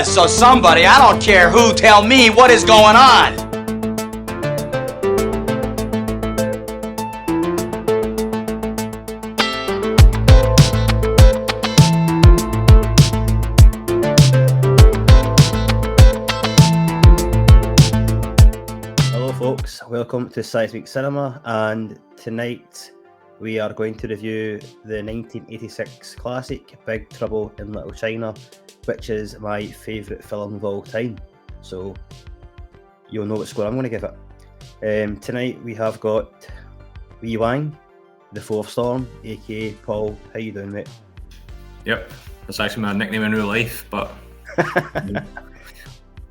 so somebody, I don't care who, tell me what is going on. Hello folks, welcome to Seismic Cinema, and tonight we are going to review the 1986 classic Big Trouble in Little China, which is my favourite film of all time. So you'll know what score I'm going to give it. Tonight we have got Wee Wang, the Fourth Storm, aka Paul. How you doing, mate? Yep, that's actually my nickname in real life, but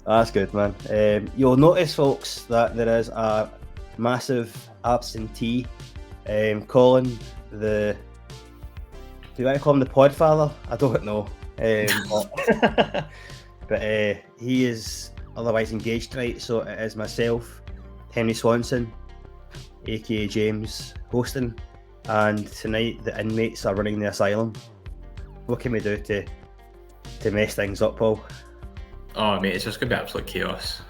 That's good, man. You'll notice, folks, that there is a massive absentee. Colin, do I call him the Podfather? I don't know. But he is otherwise engaged tonight, so it is myself, Henry Swanson, aka James, hosting, and tonight the inmates are running the asylum. What can we do to mess things up, Paul? oh mate, it's just gonna be absolute chaos.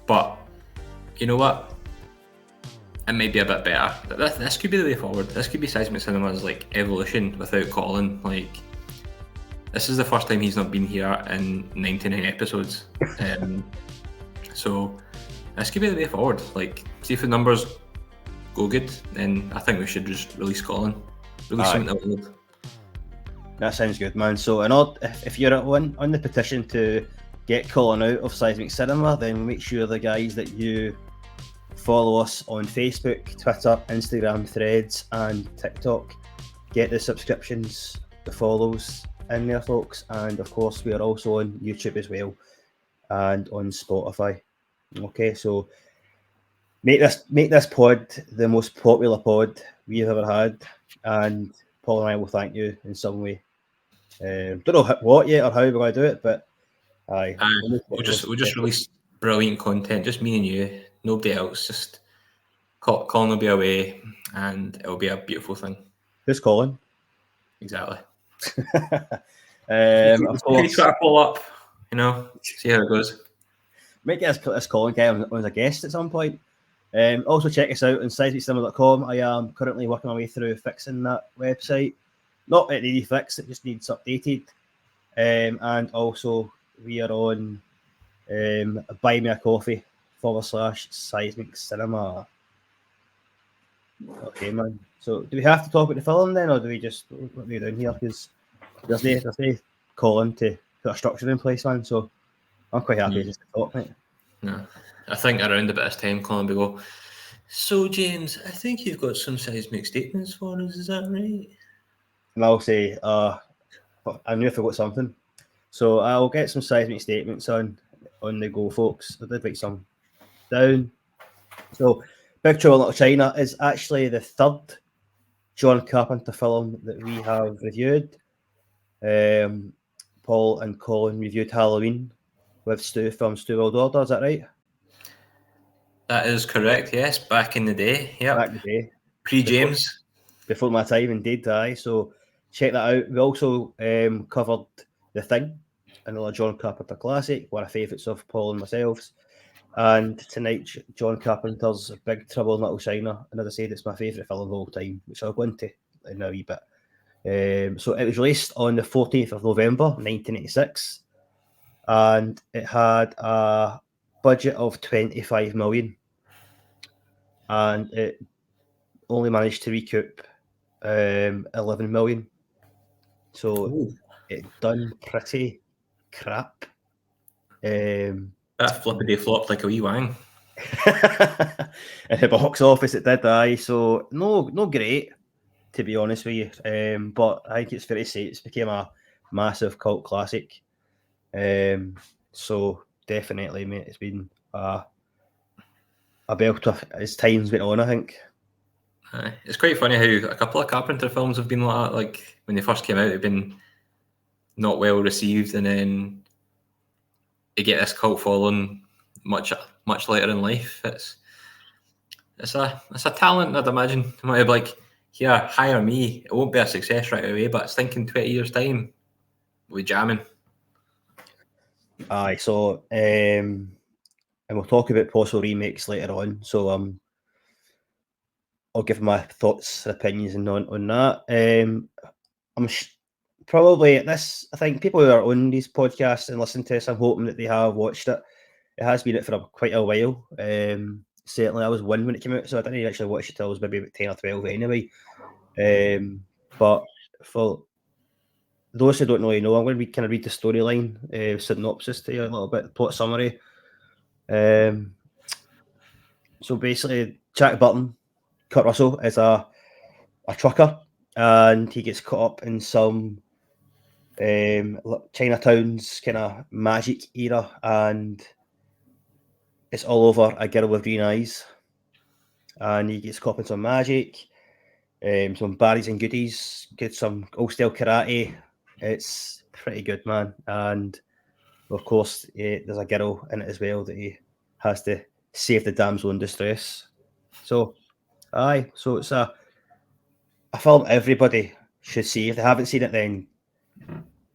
But you know what? It might be a bit better. This could be the way forward. This could be Seismic Cinema's like evolution without Colin. Like, this is the first time he's not been here in 99 episodes. So this could be the way forward. Like, see if the numbers go good, then I think we should just release Colin. Release something that we need. That sounds good, man. So, if you're on the petition to get Colin out of Seismic Cinema, then make sure the guys that you follow us on Facebook, Twitter, Instagram, Threads, and TikTok. Get the subscriptions, the follows in there, folks. And of course, we are also on YouTube as well, and on Spotify. Okay, so make this pod the most popular pod we've ever had, and Paul and I will thank you in some way. Don't know what yet or how we're going to do it, but we'll just release brilliant content, just me and you, nobody else. Just Colin will be away, and it'll be a beautiful thing. Who's Colin? Exactly. Of course, try to pull up, see how it goes. Might get this Colin guy on as a guest at some point. Also check us out on seismiccinema.com. I am currently working my way through fixing that website. Not it needs fixed, it just needs updated. And also we are on Buy Me a Coffee /Seismic Cinema. Okay, man. So do we have to talk about the film then, or do we just what are we doing here? Because there's no Colin to put a structure in place, man. So I'm quite happy just to talk, mate. No, I think around about this time, Colin will go, so James, I think you've got some seismic statements for us, is that right? And I'll say, I knew I forgot something. So I'll get some seismic statements on the go, folks. I did write some down. So Big Trouble in Little China is actually the third John Carpenter film that we have reviewed. Paul and Colin reviewed Halloween with Stu from Stu World Order, is that right? That is correct, yes. Back in the day, yeah. Back in the day. Pre-James. Before my time, indeed, so check that out. We also covered The Thing, another John Carpenter classic, one of the favourites of Paul and myself. And tonight, John Carpenter's Big Trouble in Little China. And as I said, it's my favourite film of all time, which I'll go into in a wee bit. So it was released on the 14th of November, 1986. And it had a budget of 25 million. And it only managed to recoup 11 million. So it done pretty crap. That flippity flopped like a wee wang. In the box office, it did, so no great, to be honest with you. But I think it's fair to say it's became a massive cult classic. So definitely, mate, it's been a belter as time's went on, I think. It's quite funny how a couple of Carpenter films have been like that. Like when they first came out, they've been not well received, and then they get this cult following much later in life. It's a talent, I'd imagine. It might be like, yeah, hire me. It won't be a success right away, but it's thinking 20 years time, we'll be jamming. Aye, so and we'll talk about possible remakes later on. So I'll give my thoughts and opinions on that. I'm probably at this. I think people who are on these podcasts and listen to us, I'm hoping that they have watched it. It has been out for quite a while. Certainly, I was one when it came out, so I didn't actually watch it till I was maybe about 10 or 12 anyway. But for those who don't really know, I'm going to kind of read the storyline synopsis to you a little bit, plot summary. So basically, Jack Burton, Kurt Russell, is a trucker, and he gets caught up in some Chinatown's kind of magic era, and it's all over a girl with green eyes, and he gets caught up in some magic, some baddies and goodies, get some old style karate. It's pretty good, man. And of course, there's a girl in it as well that he has to save the damsel in distress. So, so it's a film everybody should see. If they haven't seen it, then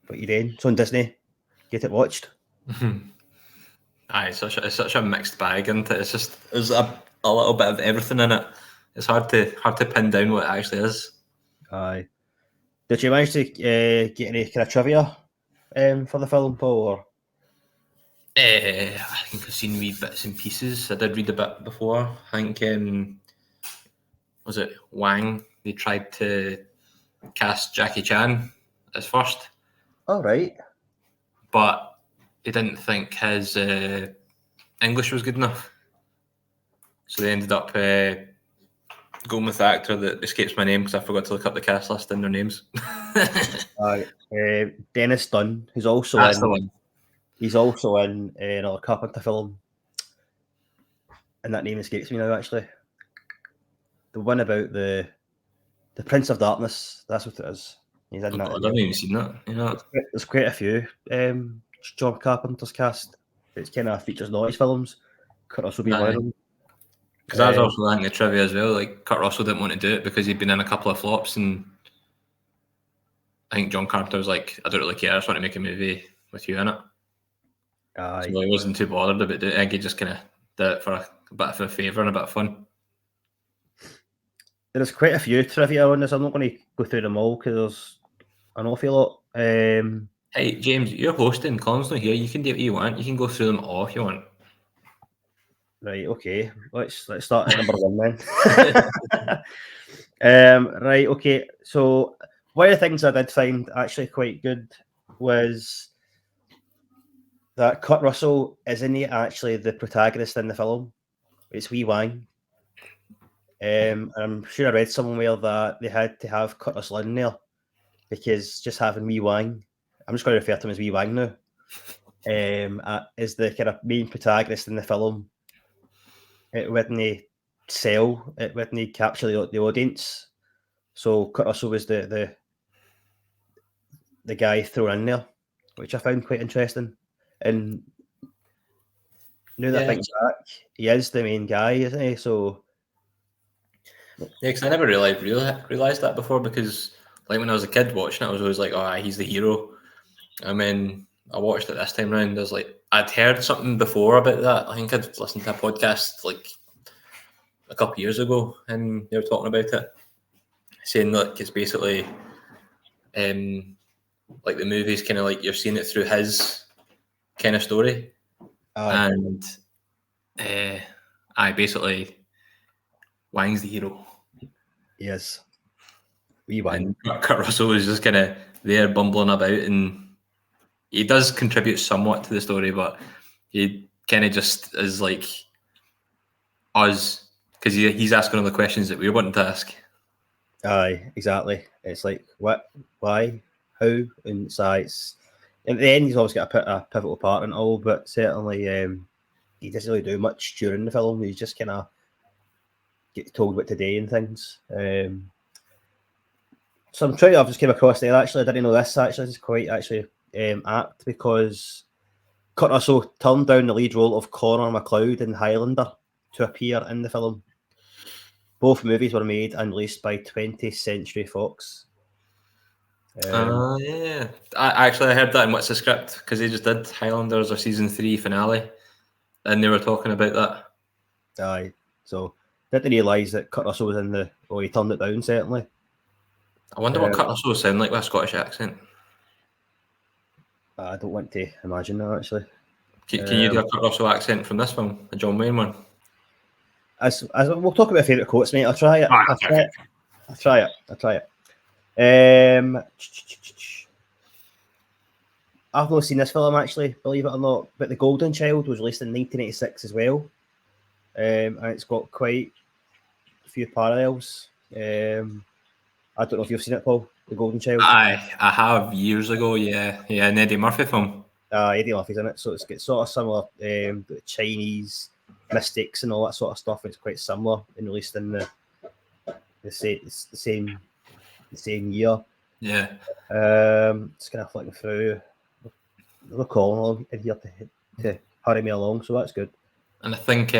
what you doing? It's on Disney. Get it watched. Aye, it's such a mixed bag, isn't it? It's just there's a little bit of everything in it. It's hard to pin down what it actually is. Aye. Did you manage to get any kind of trivia for the film, Paul? Or? I think I've seen wee bits and pieces. I did read a bit before. I think was it Wang? They tried to cast Jackie Chan as first. All right. But they didn't think his English was good enough. So they ended up going with the actor that escapes my name because I forgot to look up the cast list and their names. Dennis Dunn, who's also That's the one. He's also in another Carpenter film, and that name escapes me now. Actually, the one about the Prince of Darkness. That's what it is. He's in that. I haven't even seen that. You know, there's quite a few John Carpenter's cast. It's kind of features noise films. Kurt Russell being one of them. Because I was also learning the trivia as well. Like Kurt Russell didn't want to do it because he'd been in a couple of flops, and I think John Carpenter was like, "I don't really care. I just want to make a movie with you in it." So he wasn't too bothered about it. I think he just kind of did it for a bit of a favour and a bit of fun. There's quite a few trivia on this. I'm not going to go through them all because there's an awful lot. Hey, James, you're hosting. Colin's not here. You can do what you want. You can go through them all if you want. Right, okay. Let's start at number one then. Right, okay. So one of the things I did find actually quite good was that Kurt Russell isn't actually the protagonist in the film. It's Wee Wang. I'm sure I read somewhere that they had to have Kurt Russell in there because just having Wee Wang, I'm just going to refer to him as Wee Wang now, is the kind of main protagonist in the film. It wouldn't sell, it wouldn't capture the audience. So Kurt Russell was the guy thrown in there, which I found quite interesting. And now that I think back, he is the main guy, isn't he? So yeah, because I never really realized that before. Because like when I was a kid watching it, I was always like, "Oh, he's the hero." And then I watched it this time around. I was like, I'd heard something before about that. I think I'd listened to a podcast like a couple of years ago, and they were talking about it, saying that it's basically like the movie's kind of like you're seeing it through his kind of story, and I basically Wang's the hero. Yes, Wee Wang. And Kurt Russell is just kind of there bumbling about, and he does contribute somewhat to the story, but he kind of just is like us because he's asking all the questions that we wanting to ask. Aye, exactly. It's like what, why, how, and so it's in the end he's always got a pivotal part in it all, but certainly he doesn't really do much during the film. He's just kind of get told what to do and things. Some trivia I've just came across there. Actually, I didn't know this. Actually, it's quite actually apt because Kurt Russell turned down the lead role of Connor MacLeod in Highlander to appear in the film. Both movies were made and released by 20th Century Fox. Yeah. I heard that in What's the Script, because they just did Highlanders or season 3 finale, and they were talking about that. Aye. So didn't realise that Kurt Russell was in the. Oh, he turned it down certainly. I wonder what Kurt Russell would sound like with a Scottish accent. I don't want to imagine that actually. Can you do a Kurt Russell accent from this film, a John Wayne one? As we'll talk about favourite quotes, mate. I'll try it. I'll try it. I've not seen this film actually, believe it or not, but The Golden Child was released in 1986 as well, and it's got quite a few parallels. I don't know if you've seen it, Paul. The Golden Child. I have years ago. Yeah, an Eddie Murphy film. Eddie Murphy's in it, so it's got sort of similar the Chinese mystics and all that sort of stuff. It's quite similar and released in the same year. Yeah. Just kind of flicking through. They're calling in here to hurry me along, so that's good. And I think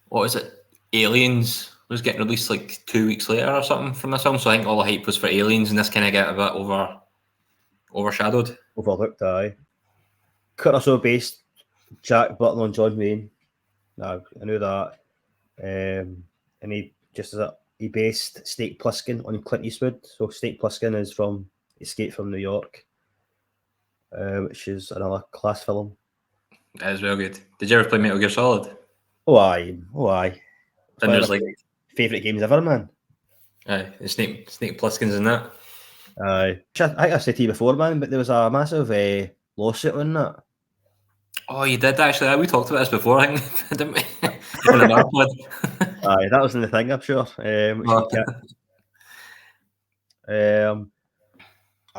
what was it? Aliens was getting released like 2 weeks later or something from this film. So I think all the hype was for Aliens, and this kind of got a bit overshadowed. Overlooked, aye. Kurt Russell based Jack Butler on John Wayne. No, I knew that. And he based Snake Plissken on Clint Eastwood. So Snake Plissken is from Escape from New York, which is another class film. That is real good. Did you ever play Metal Gear Solid? Oh aye. And there's like favourite games ever, man. Aye, Snake Plissken's in that. Aye. I think I said to you before, man, but there was a massive lawsuit on that. Oh, you did actually. We talked about this before, I think, didn't we? In an pod. Aye, that was in the thing, I'm sure. I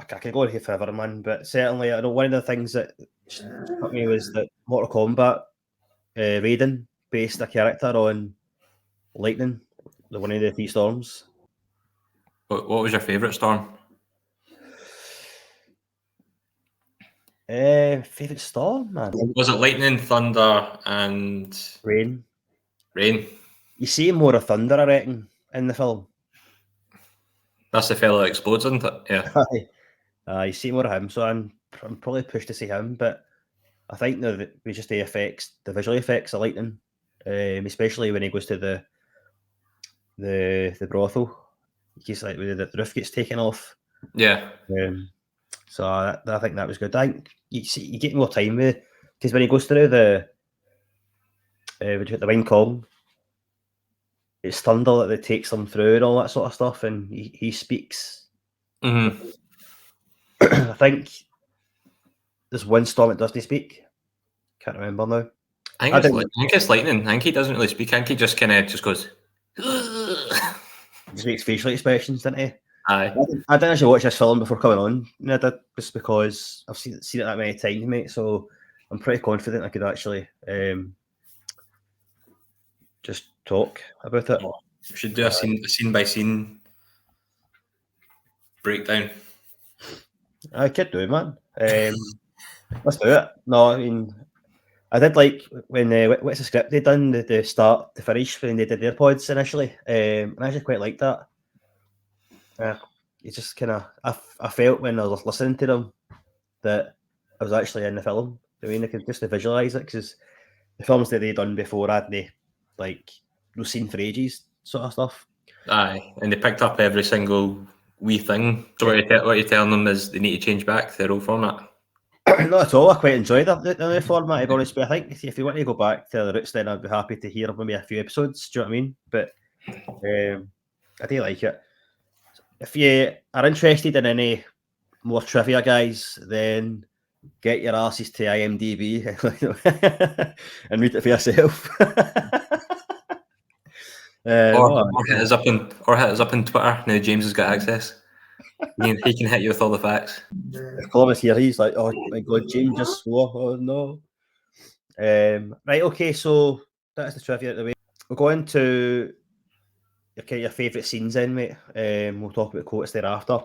could go here forever, man, but certainly I know one of the things that struck me was that Mortal Kombat Raiden based a character on Lightning, the one of the 3 storms. What was your favourite storm? Favourite storm, man. Was it lightning, thunder, and Rain? You see more of thunder, I reckon, in the film. That's the fella that explodes, isn't it? Yeah. You see more of him, so I'm probably pushed to see him, but I think that we just the visual effects of lightning, especially when he goes to the brothel. He's like the roof gets taken off. Yeah. So I think that was good. I think you get more time with, because when he goes through the Wine Kong, it's thunder that takes them through and all that sort of stuff, and he speaks. Mm-hmm. I think there's one storm that doesn't speak. Can't remember now. I think it's lightning. I think he doesn't really speak. I think he just kind of goes. Just makes facial expressions, doesn't he? Aye. I didn't actually watch this film before coming on. I did, just because I've seen it that many times, mate. So I'm pretty confident I could actually just talk about it. We should do a scene by scene breakdown. I could do, man. Let's do it. No, I mean, I did like when What's the Script they done the start to finish when they did their pods initially. I actually quite liked that. It's just kind of I felt when I was listening to them that I was actually in the film. I mean, I could just visualize it because the films that they done before hadn't like no seen for ages, sort of stuff. Aye, and they picked up every single wee thing. So what you're telling them is they need to change back to their old format. Not at all. I quite enjoyed the new format, to be honest. But I think if you want to go back to the roots, then I'd be happy to hear maybe a few episodes. Do you know what I mean? But I do like it. If you are interested in any more trivia, guys, then get your asses to IMDb and read it for yourself. Or hit us up on Twitter. Now James has got access. He can hit you with all the facts. If Columbus here, he's like, oh my god, James just swore. Oh no. Right, okay, so that's the trivia out the way. We'll go into your favourite scenes then, mate. We'll talk about quotes thereafter.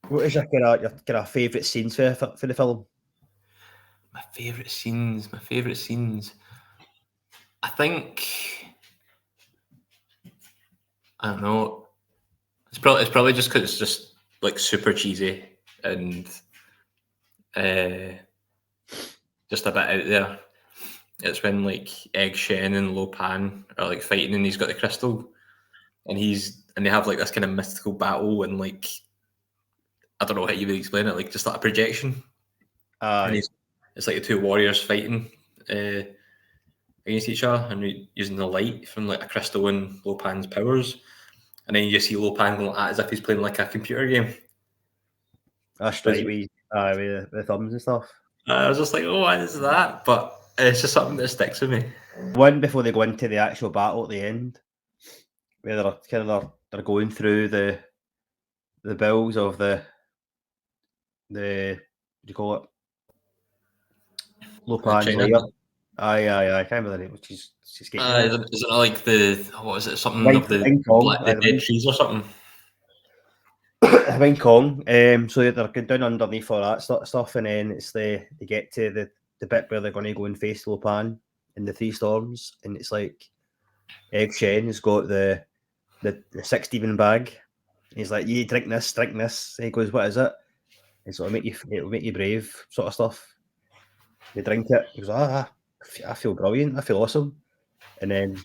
What is your kind of favourite scenes for the film? My favourite scenes. I think I don't know. It's probably just because it's just like super cheesy and just a bit out there. It's when like Egg Shen and Lo Pan are like fighting, and he's got the crystal, and they have like this kind of mystical battle, and like I don't know how you would explain it, like just like a projection. And it's like the two warriors fighting against each other, and using the light from like a crystal and Lo Pan's powers, and then you see Lo Pan going like that as if he's playing like a computer game. That's right, with the thumbs and stuff. I was just like, oh, what is that? But it's just something that sticks with me. One before they go into the actual battle at the end, where they're going through the bills of the what do you call it? Lo Pan's China. layer. Aye. I can't remember the name. She's getting Is it like what is it? Something Wing- of the Wing Kong, the dead trees or something? Wing Kong. So they're going down underneath all that stuff, and then it's they get to the bit where they're going to go and face Lo Pan in the Three Storms, and it's like Egg Shen has got the 6 bag. He's like, "You drink this." And he goes, "What is it?" And so it'll make you brave, sort of stuff. They drink it. He goes, I feel brilliant. I feel awesome. And then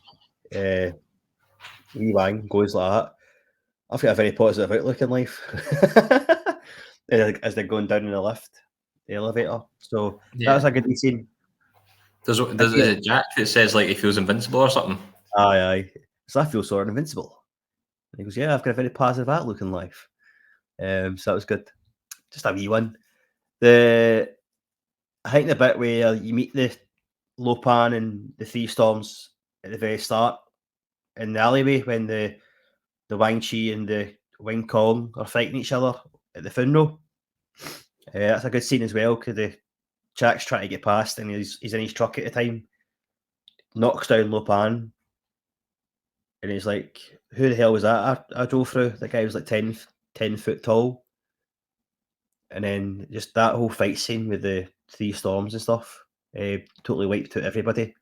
Wee Wang goes like that. I've got a very positive outlook in life. As they're going down in the elevator. So that was a good scene. There's a Jack that says like he feels invincible or something. Aye. So I feel sort of invincible. And he goes, yeah, I've got a very positive outlook in life. So that was good. Just a wee one. I think the bit where you meet the Lo Pan and the Three Storms at the very start in the alleyway when the Wang Chi and the Wing Kong are fighting each other at the funeral. That's a good scene as well because the Jack's trying to get past and he's in his truck at the time, knocks down Lo Pan, and he's like, "Who the hell was that I drove through?" The guy was like 10 foot tall. And then just that whole fight scene with the Three Storms and stuff totally wiped out everybody.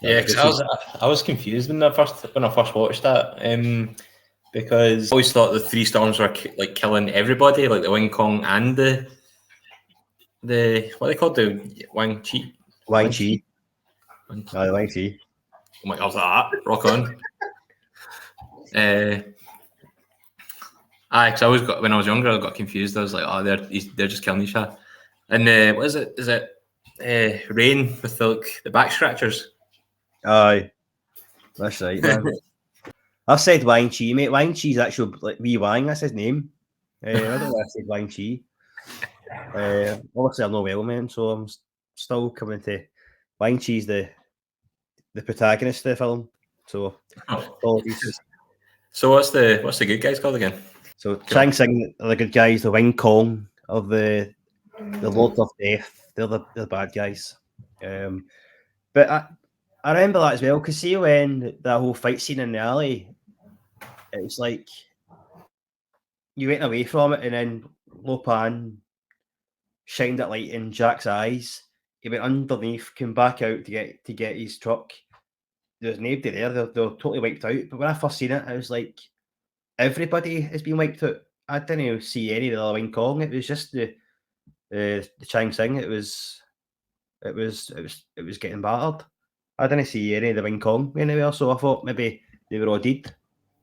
Yeah, because I was confused when I first watched that because I always thought the Three Storms were like killing everybody, like the Wing Kong and the what are they called, the Wang Chi. Wang Chi. The Wang Chi. Oh my god, that rock on. Because I always got, when I was younger, I got confused. I was like, oh, they're just killing each other. And what is it? Is it Rain with the back scratchers? Aye, that's right, man. I've said Wang Chi, mate. Wang Chi's actual like Wee Wang. That's his name. I don't know why I said Wang Chi. Obviously, I know well, man. So I'm still coming to Wang Chi's the protagonist of the film. So apologies. So what's the good guys called again? So Chang Sing are the good guys. The Wing Kong of the Lord of Death. They're the bad guys. But I remember that as well because see when that whole fight scene in the alley, it was like you went away from it, and then Lo Pan shined that light in Jack's eyes. He went underneath, came back out to get his truck. There's nobody there. They're totally wiped out. But when I first seen it, I was like, everybody has been wiped out. I didn't see any of the Wing Kong. It was just the Chang Sing. It was getting battered. I didn't see any of the Wing Kong anywhere, so I thought maybe they were all dead.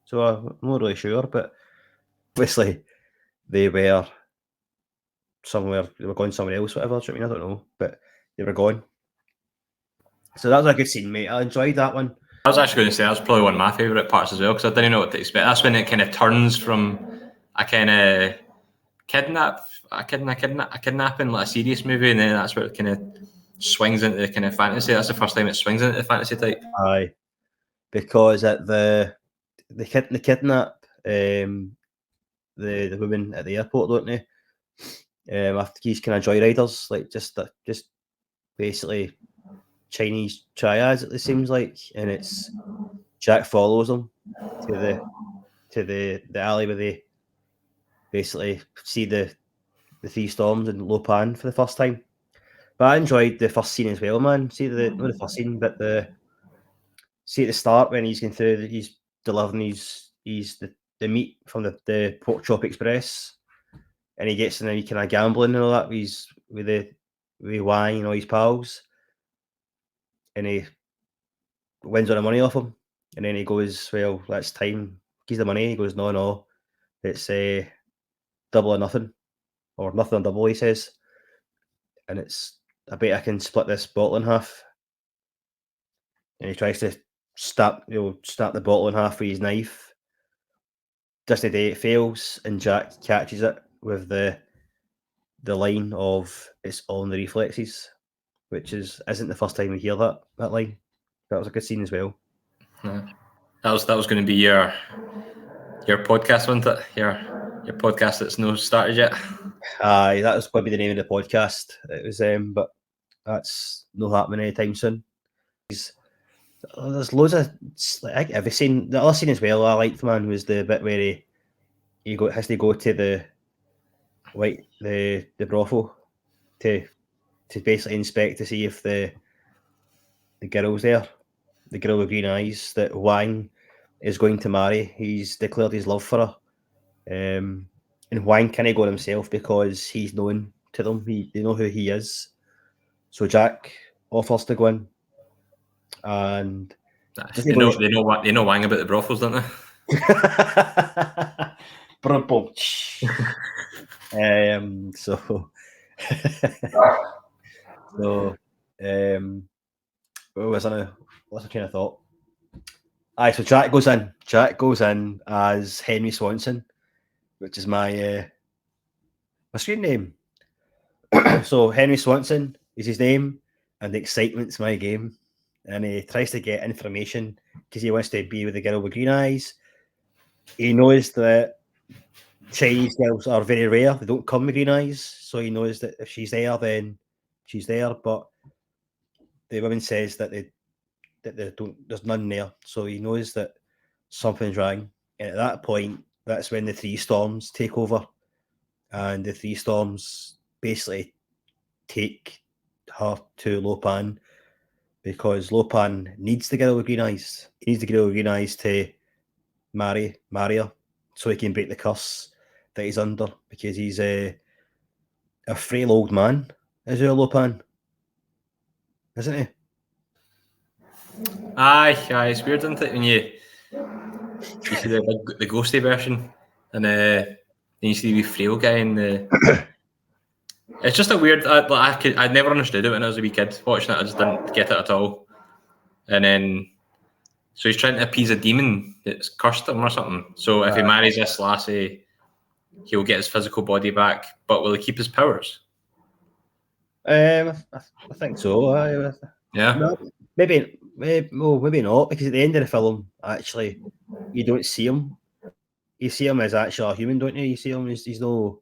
So I'm not really sure, but obviously they were somewhere. They were going somewhere else, whatever. I mean, I don't know, but they were gone. So that was a good scene, mate. I enjoyed that one. I was actually going to say that's probably one of my favourite parts as well because I didn't know what to expect. That's when it kind of turns from a kind of kidnapping, like a serious movie, and then that's where it kind of swings into the kind of fantasy. That's the first time it swings into the fantasy type. Aye, because at the kidnap the women at the airport, don't they? After these kind of joyriders, like just basically Chinese triads, it seems like, and it's Jack follows them to the alley where they basically see the Three Storms and Lo Pan for the first time. But I enjoyed the first scene as well, man. See not the first scene, but see at the start when he's going through, he's delivering his the meat from the Pork Chop Express, and he gets in any kind of gambling and all that with Wang and all his pals, and he wins all the money off him, and then he goes, well, that's time. Gives the money. He goes, no, it's double or nothing, or nothing on double. He says, and it's, I bet I can split this bottle in half. And he tries to snap the bottle in half with his knife. Just the day it fails, and Jack catches it with the line of "it's all in the reflexes," which isn't the first time we hear that line. That was a good scene as well. Yeah. That was going to be your podcast, wasn't it? Your podcast that's no started yet. Aye, that was going to be the name of the podcast. It was, but that's not happening anytime soon. There's loads of. Have you seen the other scene as well? I liked, man, was the bit where he has to go to the brothel to basically inspect to see if the girl's there, the girl with green eyes that Wang is going to marry. He's declared his love for her, and Wang can't go himself because he's known to them. They know who he is. So Jack offers to go in, and they know Wang about the brothels, don't they? What's the train of thought? Aye, so Jack goes in. Jack goes in as Henry Swanson, which is my screen name. So Henry Swanson is his name, and the excitement's my game. And he tries to get information because he wants to be with the girl with green eyes. He knows that Chinese girls are very rare; they don't come with green eyes. So he knows that if she's there, then she's there. But the woman says that there's none there. So he knows that something's wrong. And at that point, that's when the three storms take over, and the three storms basically take her to Lo Pan because Lo Pan needs the girl with green eyes. He needs the girl with green eyes to marry her so he can break the curse that he's under, because he's a frail old man, is Lo Pan, isn't he? Aye, it's weird, isn't it, when you see the ghosty version, and then you see the wee frail guy in the. It's just a weird. I never understood it when I was a wee kid watching it. I just didn't get it at all. And then, so he's trying to appease a demon that's cursed him or something. So if he marries this lassie, he'll get his physical body back, but will he keep his powers? I think so. Yeah. No, maybe not, because at the end of the film, actually, you don't see him. You see him as actually a human, don't you? You see him as he's no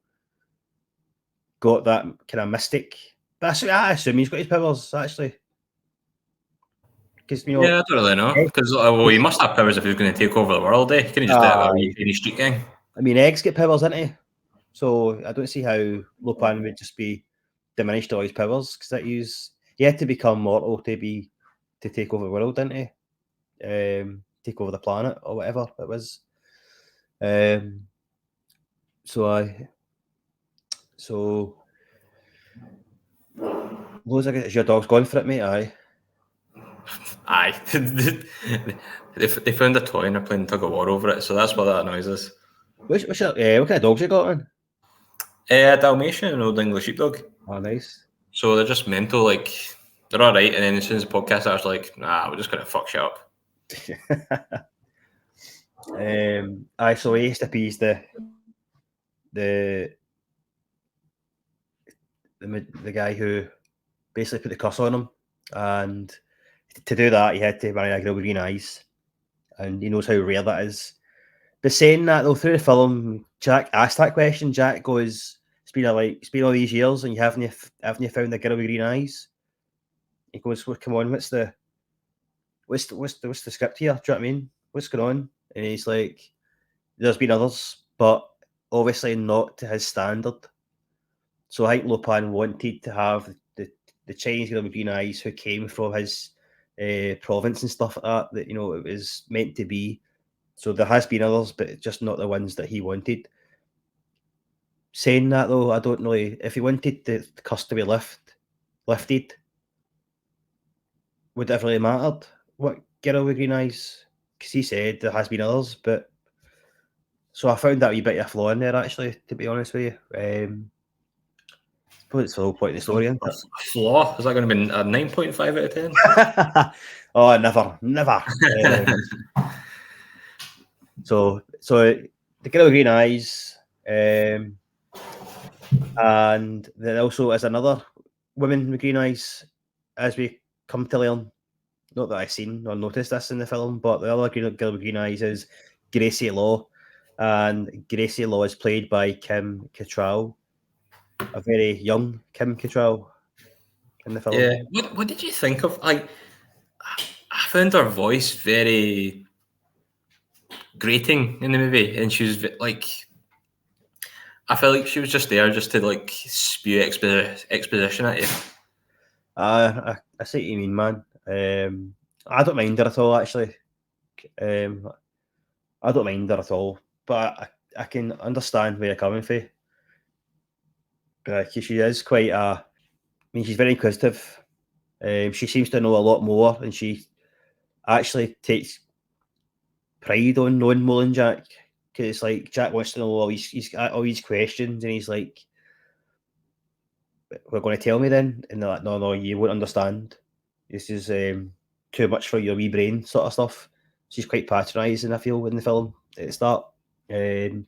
got that kind of mystic. But I assume he's got his powers, actually. Because yeah, I don't really know. Because he must have powers if he was going to take over the world. He couldn't just do it with any street gang. I mean, eggs get powers, don't he? So I don't see how Lo Pan would just be diminished all his powers, because he had to become mortal to take over the world, didn't he? Take over the planet or whatever it was. Is your dog's gone for it, mate? Aye. They found a toy and they're playing tug of war over it, so that's what that noise is. What kind of dogs you got on? Dalmatian and Old English Sheepdog. Oh, nice. So they're just mental, like, they're all right, and then as soon as the podcast starts, like, nah, we're just going to fuck shit up. So he has to appease the guy who basically put the curse on him, and to do that he had to marry a girl with green eyes, and he knows how rare that is. But saying that though, through the film, Jack asked that question. Jack goes, it's been all these years and you haven't found the girl with green eyes? He goes, well, come on, what's the script here? Do you know what I mean? What's going on? And he's like, there's been others, but obviously not to his standard. So I think Lo Pan wanted to have the Chinese girl with green eyes who came from his province and stuff like that, you know, it was meant to be So there has been others, but just not the ones that he wanted. Saying that though, I don't really. If he wanted the curse to be lifted, would it have really mattered what Girl with Green Eyes? Because he said there has been others, but so I found that wee bit of a flaw in there actually. To be honest with you, I suppose it's the whole point of the story, isn't A it? flaw? Is that going to be a 9.5 out of 10? Oh, never. So the Girl with Green Eyes, and there also is another woman with green eyes, as we come to learn. Not that I've seen or noticed this in the film, but the other girl with green eyes is Gracie Law, and Gracie Law is played by Kim Cattrall, a very young Kim Cattrall in the film. Yeah. What did you think of? I found her voice very grating in the movie, and she was like, I felt like she was just there just to like spew exposition at you. I see what you mean, man. I don't mind her at all, actually. I don't mind her at all, but I can understand where you're coming from. Because she is quite I mean, she's very inquisitive. She seems to know a lot more, and she actually takes pride on knowing more than Jack. Because it's like Jack wants to know he's got all these questions, and he's like, "We're going to tell me then," and they're like, "No, you won't understand. This is too much for your wee brain," sort of stuff. She's quite patronising, I feel, in the film at the start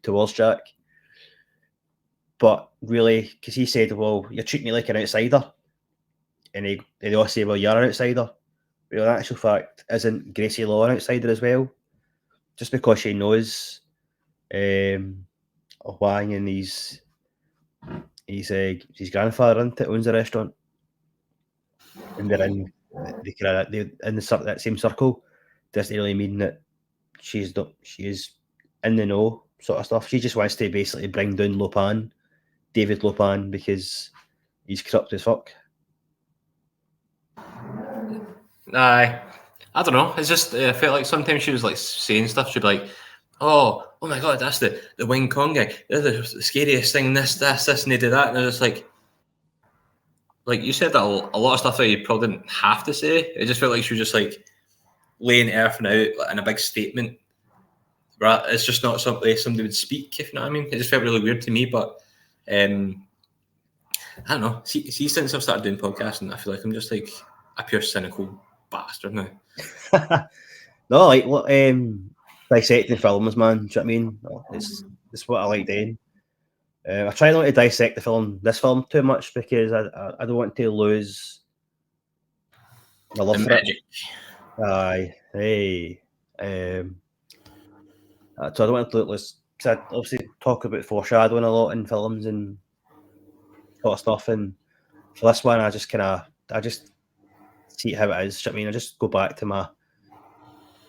towards Jack. But really, because he said, "Well, you're treating me like an outsider," and they all say, "Well, you're an outsider." Well, in actual fact, isn't Gracie Law an outsider as well? Just because she knows Huang and his grandfather owns a restaurant, and they're in that same circle, doesn't really mean that she is in the know, sort of stuff. She just wants to basically bring down Lopan, David Lopan, because he's corrupt as fuck. Aye. I don't know. It's just I felt like sometimes she was like saying stuff. She'd be like, "Oh my god, that's the Wing Kong guy. They're the scariest thing. This, and they do that." And it's just like you said that a lot of stuff that you probably didn't have to say. It just felt like she was just like laying everything out in a big statement. Right? It's just not something somebody would speak. If you know what I mean. It just felt really weird to me. But I don't know. See, since I've started doing podcasting, I feel like I'm just like a pure cynical bastard now. No, like dissecting films, man. Do you know what I mean? It's what I like doing. I try not to dissect this film too much, because I don't want to lose my love for it. Aye, hey. So I don't want to lose, because I obviously talk about foreshadowing a lot in films and sort of stuff, and for this one, I just see how it is. Do you know what I mean? I just go back to my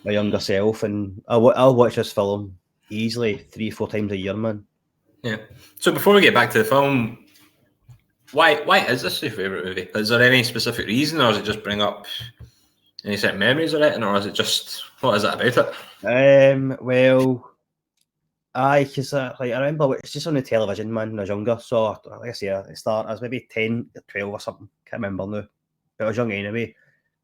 younger self, and I'll watch this film easily 3-4 times a year, man. Yeah. So before we get back to the film, why is this your favourite movie? Is there any specific reason, or does it just bring up any certain memories of it, or is it just what is it about it? Well, because I remember it's just on the television, man, when I was younger. So like I say, at the start, I was maybe 10 or 12 or something. Can't remember now. But I was young anyway.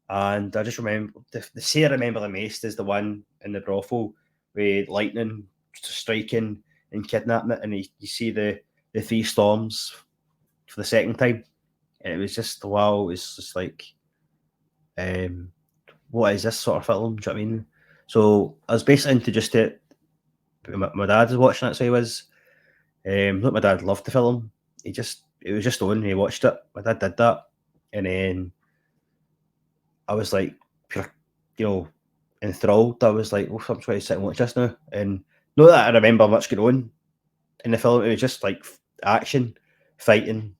And I just remember the scene I remember the most is the one in the brothel with lightning striking and kidnapping it, and you see the 3 storms for the second time, and it was just wow. It was just like, what is this sort of film? Do you know what I mean? So I was basically introduced to it. My dad was watching it, so he was. Look, my dad loved the film. It was just on, and he watched it. My dad did that, and then I was like, enthralled. I was like, "Oh, I'm trying to sit and watch this now." And not that I remember much going on in the film. It was just like action, fighting,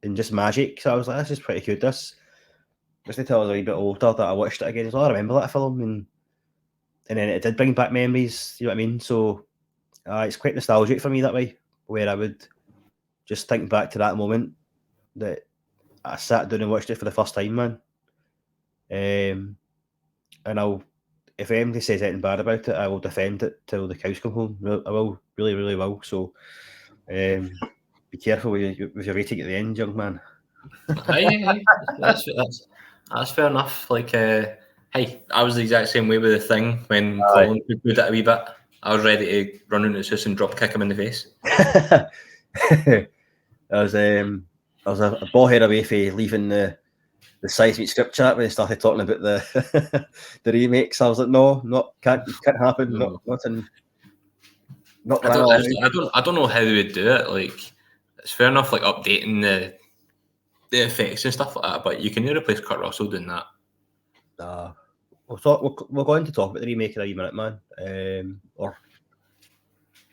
and just magic. So I was like, "This is pretty good." This, just until I was a wee bit older that I watched it again. So I remember that film, and then it did bring back memories. You know what I mean? So it's quite nostalgic for me that way, where I would just think back to that moment that I sat down and watched it for the first time, man. And if anybody says anything bad about it, I will defend it till the cows come home. I will, really, really will. So, be careful with your rating at the end, young man. Aye. That's fair enough. Like, hey, I was the exact same way with The Thing when Colin put it a wee bit. I was ready to run into his house and drop kick him in the face. I was a ball head away for leaving the seismic script chat when they started talking about the the remakes. I was like, no, can't happen. No. Not I don't know how they would do it. Like, it's fair enough, like updating the effects and stuff like that, but you can replace Kurt Russell doing that. We're going to talk about the remake in a wee minute, man. Or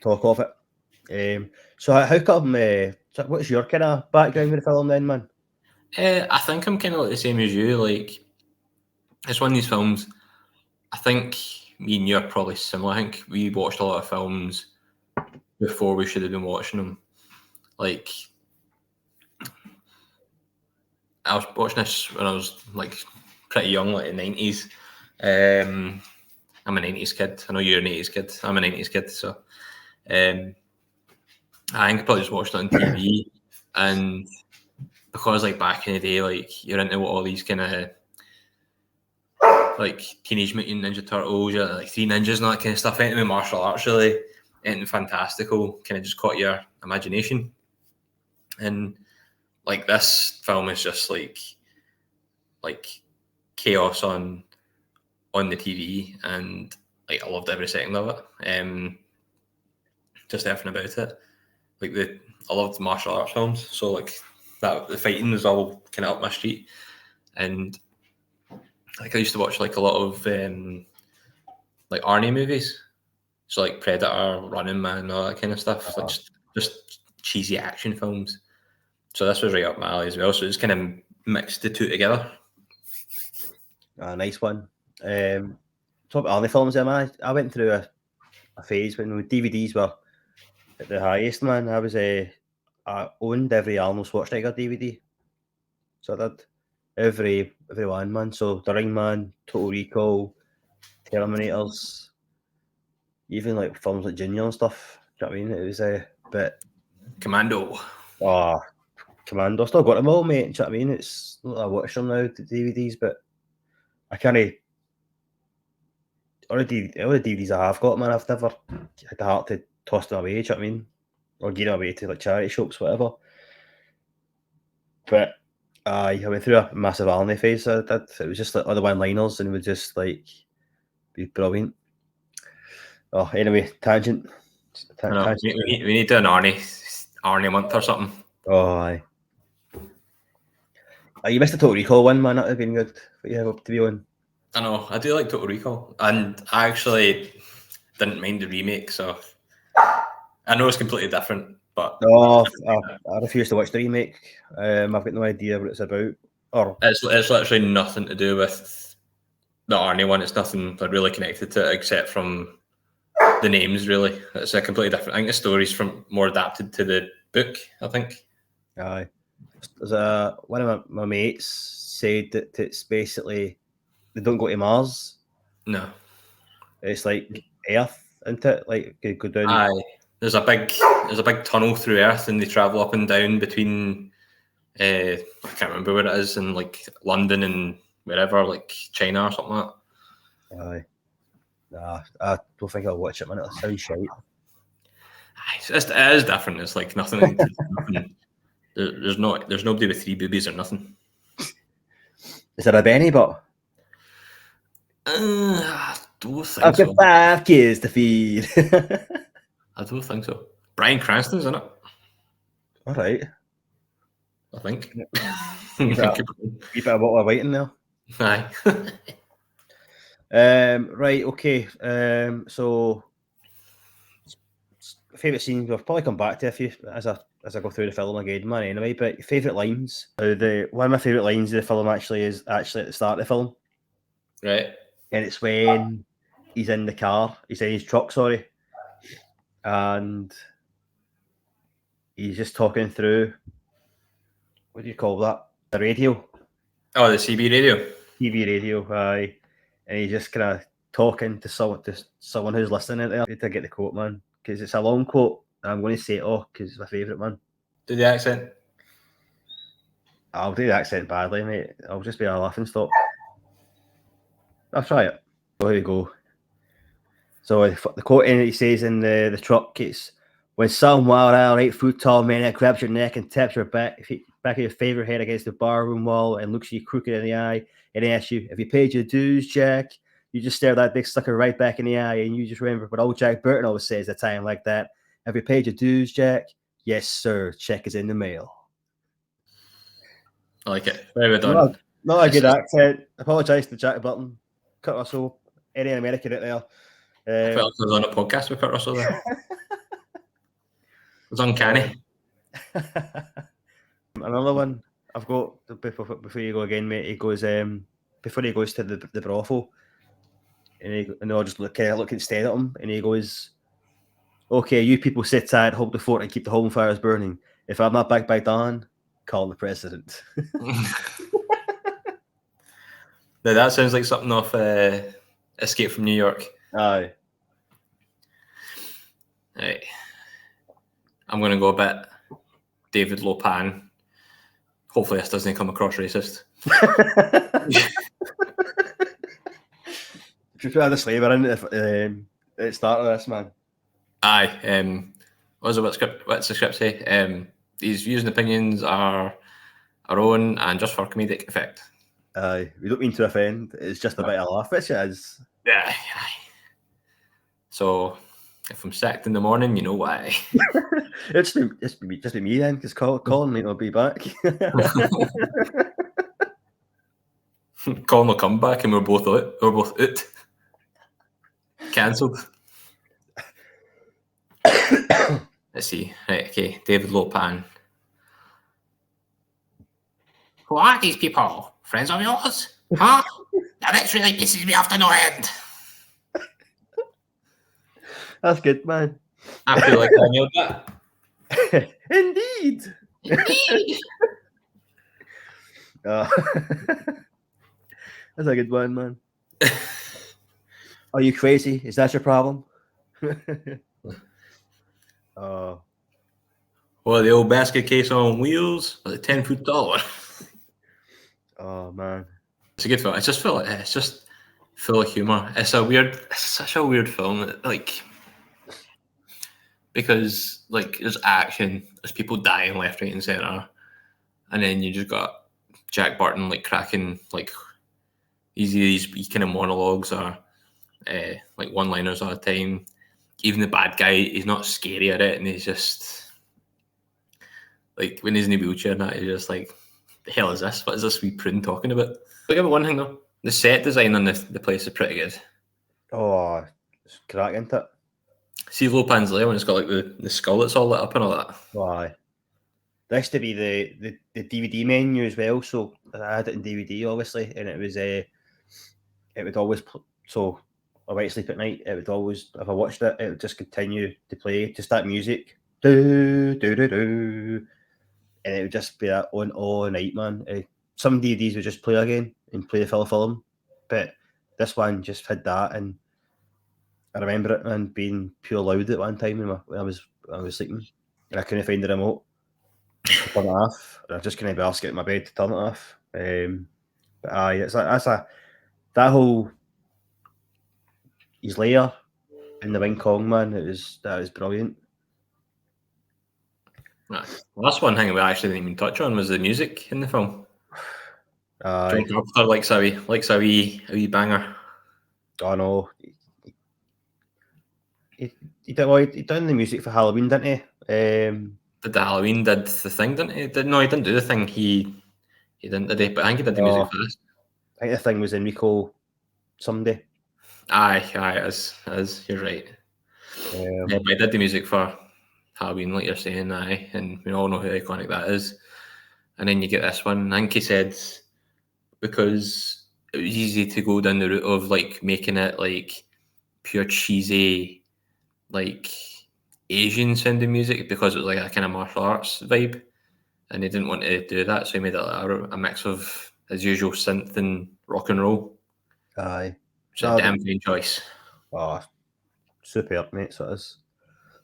talk of it. So how come? What's your kind of background with the film then, man? I think I'm kind of like the same as you. Like, it's one of these films. I think me and you are probably similar. I think we watched a lot of films before we should have been watching them. Like, I was watching this when I was like pretty young, like in the 90s. I'm a 90s kid. I know you're an 80s kid. I'm a 90s kid. So I think I probably just watched it on TV. And because like back in the day, like you're into all these kind of like Teenage Mutant Ninja Turtles, like Three Ninjas and all that kind of stuff, anything with martial arts really, anything fantastical, kind of just caught your imagination. And like this film is just like chaos on the TV, and like I loved every second of it. Just everything about it. Like I loved martial arts films, so like that the fighting was all kind of up my street. And like I used to watch like a lot of like Arnie movies, so like Predator, Running Man, all that kind of stuff. Like just cheesy action films. So this was right up my alley as well. So it's kind of mixed the two together. Nice one. Talk about Arnie films, man. I went through a phase when DVDs were at the highest, man. I owned every Arnold Schwarzenegger DVD. So I did every one, man. So The Ring Man, Total Recall, Terminators, even like films like Junior and stuff. Do you know what I mean? It was a bit. Commando. Commando. Still got them all, mate. Do you know what I mean? It's not that I watch them now, the DVDs, but I can't. All the DVDs I have got, man, I've never had the heart to toss them away. Do you know what I mean? Or give them away to like charity shops, whatever. But I went through a massive Arnie phase. I did. It was just like all the one-liners, and it would just like be brilliant. Oh, anyway, tangent. We need to do an Arnie month or something. Oh, aye. You missed the Total Recall one, man. That would have been good for you to be on. I know. I do like Total Recall, and I actually didn't mind the remake. So I know it's completely different, but no, I refuse to watch the remake. I've got no idea what it's about. Or it's literally nothing to do with the Arnie one. It's nothing really connected to it except from the names. Really, it's a completely different. I think the story's more adapted to the book. I think. Aye. There's one of my mates said that it's basically they don't go to Mars. No. It's like Earth, isn't it? Like go down. Aye. There's a big tunnel through Earth, and they travel up and down between. I can't remember where it is, in like London and wherever, like China or something like that. Aye. Nah, I don't think I'll watch it, man. It sounds shite. It is different. It's like nothing. There's nobody with 3 boobies or nothing. Is there a Benny? But I don't think I've got 5 kids to feed. I don't think so. Bryan Cranston's in it. All right. I think. Keep a bottle of white in there. Aye. Right. Okay. So favorite scenes we'll probably come back to a few as I go through the film again, man. Anyway, but favorite lines. One of my favorite lines of the film is at the start of the film. Right. And it's when he's in the car. He's in his truck. Sorry. And he's just talking through, what do you call that? The radio. Oh, the CB radio. TV radio, aye. And he's just kind of talking to someone who's listening out there to get the quote, man, because it's a long quote. And I'm going to say it all because it's my favourite, man. Do the accent. I'll do the accent badly, mate. I'll just be a laughing stock. I'll try it. So here we go. So the quote he says in the truck, it's when some wild owl 8 foot tall maniac grabs your neck and taps your back of your favourite head against the barroom wall and looks you crooked in the eye and asks you, "Have you paid your dues, Jack?" You just stare that big sucker right back in the eye and you just remember what old Jack Burton always says at a time like that. "Have you paid your dues, Jack?" "Yes, sir. Check is in the mail." I like it. Very well done. Not a good accent. Apologise to Jack Burton. Kurt Russell. Any American out there. I felt like I was on a podcast with Kurt Russell there. It was uncanny. Another one I've got before you go again, mate. He goes before he goes to the brothel, and I'll just look instead at him, and he goes, "Okay, you people sit tight, hold the fort, and keep the home fires burning. If I'm not back by dawn, call the president." Now that sounds like something off Escape from New York. Aye. Right. I'm going to go a bit David Lopan. Hopefully this doesn't come across racist. Should we have the slaver in at the start of this, man? Aye. What's the script say? These views and opinions are our own and just for comedic effect. Aye. We don't mean to offend. It's just a bit of a laugh, which it is. Yeah. So if I'm sacked in the morning, you know why. It's just be me then, because Colin might not be back. Colin will come back and we're both out. Cancelled. Let's see. Right, okay. David Lopan. Who are these people? Friends of yours? Huh? Now that really pisses me off to no end. That's good, man. I feel like I nailed that. Indeed. That's a good one, man. Are you crazy? Is that your problem? Well, the old basket case on wheels or the 10-foot tall one? Oh man, it's a good film. It's just full of humor. It's such a weird film. Like, because like there's action, there's people dying left, right, and center, and then you just got Jack Burton like cracking like these kind of monologues or like one-liners all the time. Even the bad guy, he's not scary at it, and he's just like when he's in the wheelchair and that, he's just like, the hell is this? What is this wee prune talking about? But yeah, but one thing though, the set design on the place is pretty good. Oh, it's crack, isn't it? See Lopan's Lair when it's got like the skull that's all lit up and all that. Oh, aye. There used to be the DVD menu as well, so I had it in DVD obviously, and it was it would always so I went to sleep at night. It would always, if I watched it, it would just continue to play, just that music, do do do do, and it would just be that on all night, man. Some DVDs would just play again and play the full film, but this one just had that, and I remember it and being pure loud at one time when I was sleeping, and I couldn't find the remote to turn it off, and I just couldn't be asked to get in my bed to turn it off. But aye, that whole his lair in the Wing Kong, man, that was brilliant. Well, that's one thing we actually didn't even touch on was the music in the film. John Carpenter likes a wee banger. Oh no, he done the music for Halloween, didn't he? Did the Halloween did the thing, didn't he? No, he didn't do the thing. He didn't, did he? But I think he did the music for this. I think the thing was Enrico someday. Aye, as you're right. Yeah, but he did the music for Halloween, like you're saying, aye, and we all know how iconic that is. And then you get this one. I think he said because it was easy to go down the route of like making it like pure cheesy, like Asian sounding music because it was like a kind of martial arts vibe, and he didn't want to do that, so he made it a mix of his usual synth and rock and roll. Aye. It's a damn fine choice. Oh, superb, mate. So it is.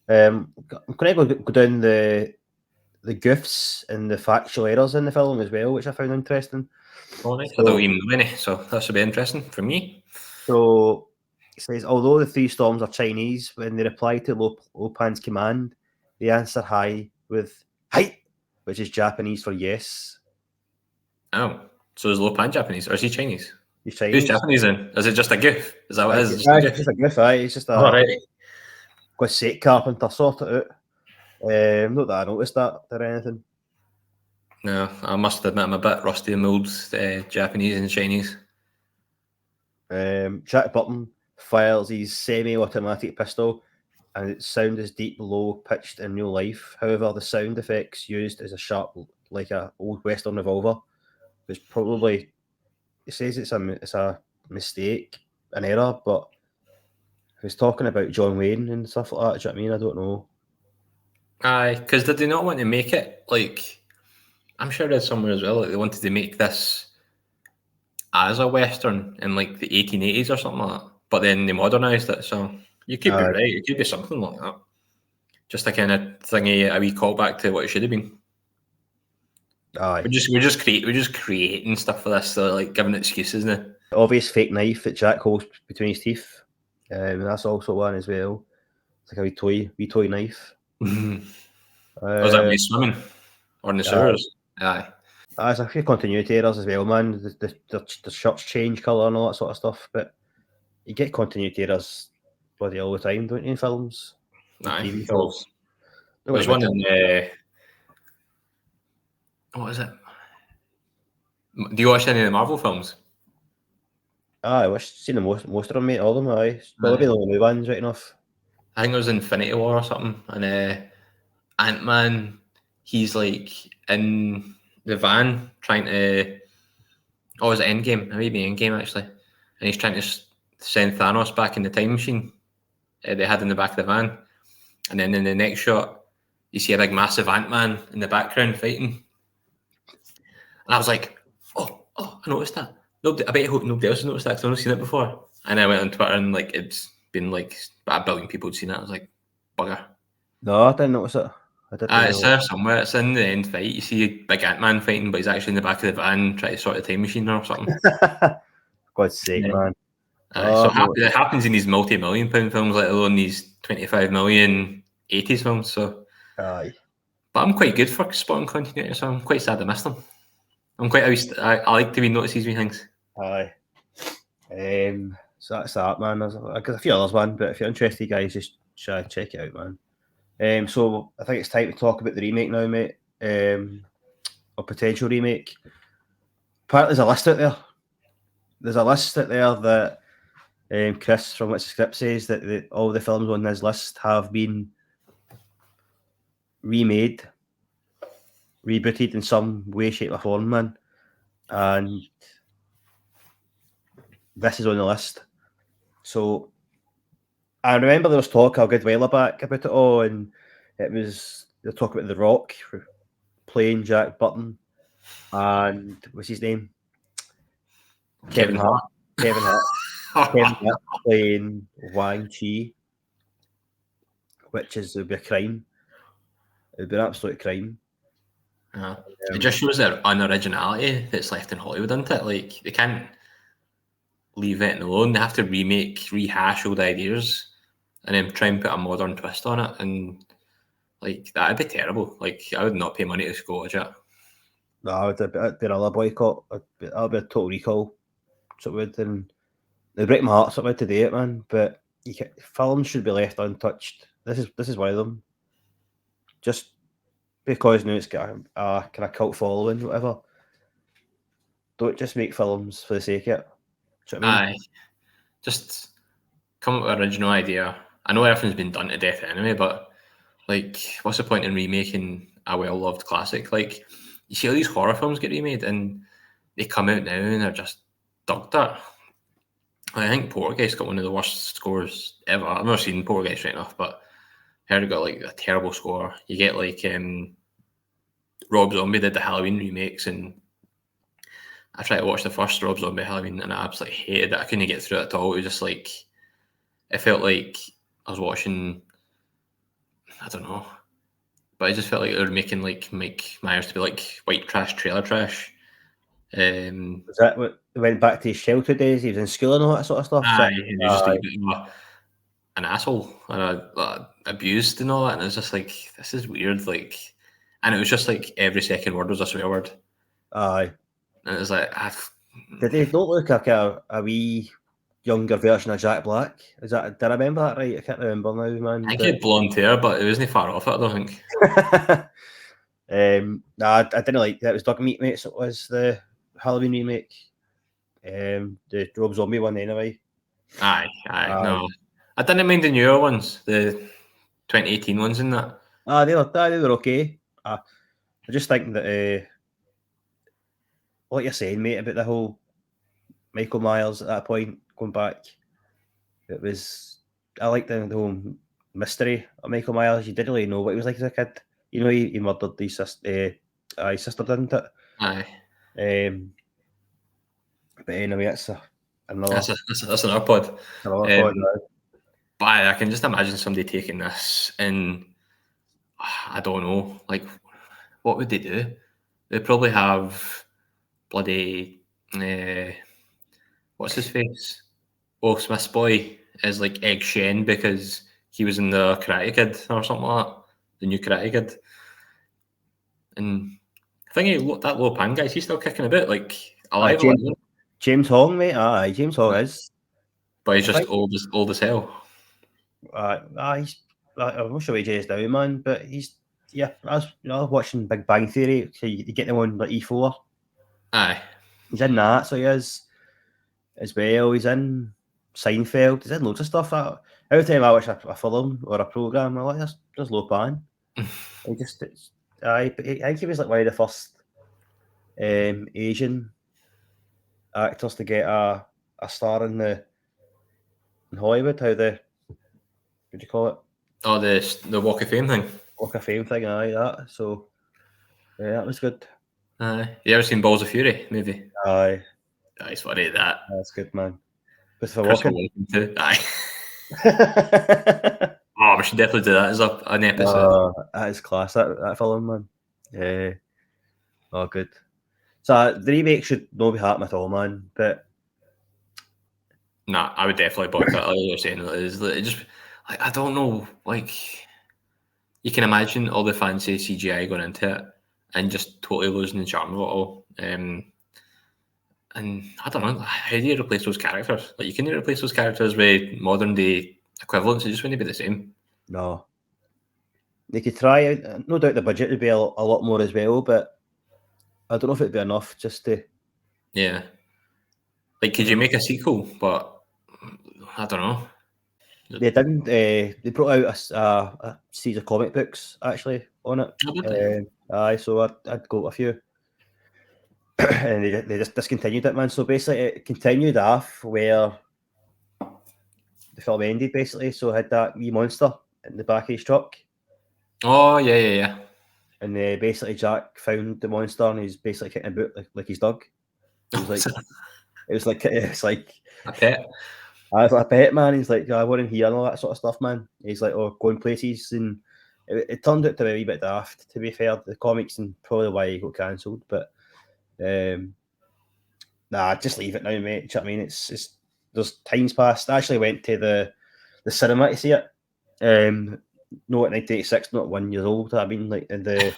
I'm going to go down the goofs and the factual errors in the film as well, which I found interesting. All right. I don't even know any, so that should be interesting for me. So it says, although the three storms are Chinese, when they reply to Lopan's command, they answer hi with "Hi," which is Japanese for yes. Oh, so is Lopan Japanese or is he Chinese? He's Who's Chinese. Japanese then? Is it just a goof? Is that what it is? It's just a goof, aye. It's just a All right. got set carpenter sort it out. Not that I noticed that or anything. No, I must admit I'm a bit rusty in molds, Japanese and Chinese. Jack Burton fires his semi-automatic pistol, and its sound is deep, low pitched in real life. However, the sound effects used is a sharp, like a old Western revolver, which probably it says it's a mistake, an error, but if he's talking about John Wayne and stuff like that, do you know what I mean? I don't know. Aye, because did they not want to make it like? I'm sure there's somewhere as well. Like they wanted to make this as a western in like the 1880s or something like that, but then they modernised it. So you could be right. It could be something like that. Just a kind of thingy, a wee callback to what it should have been. Aye. We're just creating stuff for this, so like giving excuses now. Obvious fake knife that Jack holds between his teeth. That's also one as well. It's like a wee toy knife. Was that when he's swimming or in the sewers? Aye. There's a few continuity errors as well, man. The shirts change colour and all that sort of stuff, but you get continuity errors bloody all the time, don't you, in films? Aye. TV films. There's one in what is it? Do you watch any of the Marvel films? I've seen most of them, mate. All of them, aye. Probably the new ones, right enough. I think it was Infinity War or something, and Ant-Man, he's like in the van trying to. Oh, it was Endgame. Maybe Endgame actually, and he's trying to send Thanos back in the time machine they had in the back of the van, and then in the next shot, you see a big massive Ant-Man in the background fighting, and I was like, oh, I noticed that. I bet nobody else has noticed that because I've never seen it before. And I went on Twitter and like it's been like about 1 billion people had seen it. I was like, bugger. No, I didn't notice it. It's there somewhere. It's in the end fight. You see a big Ant-Man fighting, but he's actually in the back of the van trying to sort the time machine or something. God's sake, man. It happens in these multi-million pound films, let alone these 25 million 80s films. So, aye. But I'm quite good for spotting continuity, so I'm quite sad I missed them. I'm quite. I like to be notice these wee things. Aye. So that's that, man. There's a few others, man. But if you're interested, guys, just check it out, man. So I think it's time to talk about the remake now, mate. Or potential remake. Apparently, there's a list out there. There's a list out there that Chris from What's the Script says that all the films on this list have been remade, rebooted in some way, shape, or form, man. And this is on the list. So I remember there was talk a good while back about it all, and it was the talk about The Rock playing Jack Burton, and what's his name? Kevin Hart. Kevin Hart playing Wang Chi, which would be a crime. It would be an absolute crime. It just shows their unoriginality that's left in Hollywood, isn't it? Like they can't leave it alone. They have to rehash old ideas, and then try and put a modern twist on it. And like that'd be terrible. Like I would not pay money to go watch it. No, it'd be another boycott. That'd be a total recall. So it would, and it'd break my heart something to do it, man. But films should be left untouched. This is one of them. Just because now it's got a kind of cult following, whatever. Don't just make films for the sake of it. Do you know what I mean? Aye. Just come up with an original idea. I know everything's been done to death anyway, but like, what's the point in remaking a well-loved classic? Like, you see all these horror films get remade, and they come out now and they're just dug dirt. I think Poltergeist got one of the worst scores ever. I've never seen Poltergeist right enough, but I heard it got like a terrible score. You get like Rob Zombie did the Halloween remakes, and I tried to watch the first Rob Zombie Halloween and I absolutely hated it. I couldn't get through it at all. It was just like, it felt like I was watching, I don't know, but I just felt like they were making like Mike Myers to be like white trash, trailer trash. Was that what went back to his childhood days? He was in school and all that sort of stuff. Aye, and he was just like an asshole and abused and all that. And it's just like, this is weird. Like, and it was just like every second word was a swear word. Aye. And it was like, Did he not look like a wee younger version of Jack Black? Is that? Did I remember that right? I can't remember now, man. I think he had blonde hair, but it wasn't far off it, I don't think. Nah, I didn't like that. It was Dog Meat Mates. It was the Halloween remake. The Rob Zombie one anyway. Aye, no. I didn't mind the newer ones, the 2018 ones in that. They were okay. I just think that what you're saying, mate, about the whole Michael Myers at that point, going back, I like the whole mystery of Michael Myers. You didn't really know what he was like as a kid. You know, he murdered his sister, didn't it? Aye. But anyway, that's another pod. Another pod. But I can just imagine somebody taking this and I don't know, like, what would they do? They'd probably have bloody what's his face? Oh, Smith's boy is like Egg Shen because he was in the Karate Kid or something like that, the new Karate Kid. And I think that Lo Pan guy, is he still kicking a bit, like alive? James Hong, mate. Aye, James Hong is. But he's just old as hell. I'm not sure what he is now, man. But I was watching Big Bang Theory. So you get them on like E4. Aye. He's in that, so he is as well. He's in Seinfeld. He's in loads of stuff. Every time I watch a film or a program, I'm like, there's Lo Pan. I think he was like one of the first Asian actors to get a star in Hollywood. What do you call it? Oh, the Walk of Fame thing. Walk of Fame thing, aye, that. So yeah, that was good. Aye. You ever seen Balls of Fury movie? Aye. Nice, funny that. That's good, man. Christopher Walken too. Aye. Oh, we should definitely do that as an episode. That is class, that film, man. Yeah. Oh, good. So the remake should not be happening at all, man. But nah, I would definitely boycott. Like you're saying, it just like I don't know. Like you can imagine all the fancy CGI going into it and just totally losing the charm of it all. And I don't know, how do you replace those characters? Like you can replace those characters with modern day equivalents. It just wouldn't be the same. No. They could try. No doubt the budget would be a lot more as well, but I don't know if it'd be enough just to. Yeah. Like, could you make a sequel? But I don't know. They didn't. They brought out a series of comic books actually on it. Aye, so I'd go with a few, and they just discontinued it, man. So basically, it continued off where the film ended, basically. So it had that wee monster in the back of his truck. Oh yeah. And basically, Jack found the monster, and he's basically kicking about like his dog. It was like a pet. I was like a pet, man. He's like, I want him here and all that sort of stuff, man. He's like, going places, and it turned out to be a wee bit daft. To be fair, the comics and probably why he got cancelled, but just leave it now, mate. Do you know what I mean? It's there's times past. I actually went to the cinema to see it. No, at 1986, not 1 year old. I mean, like in the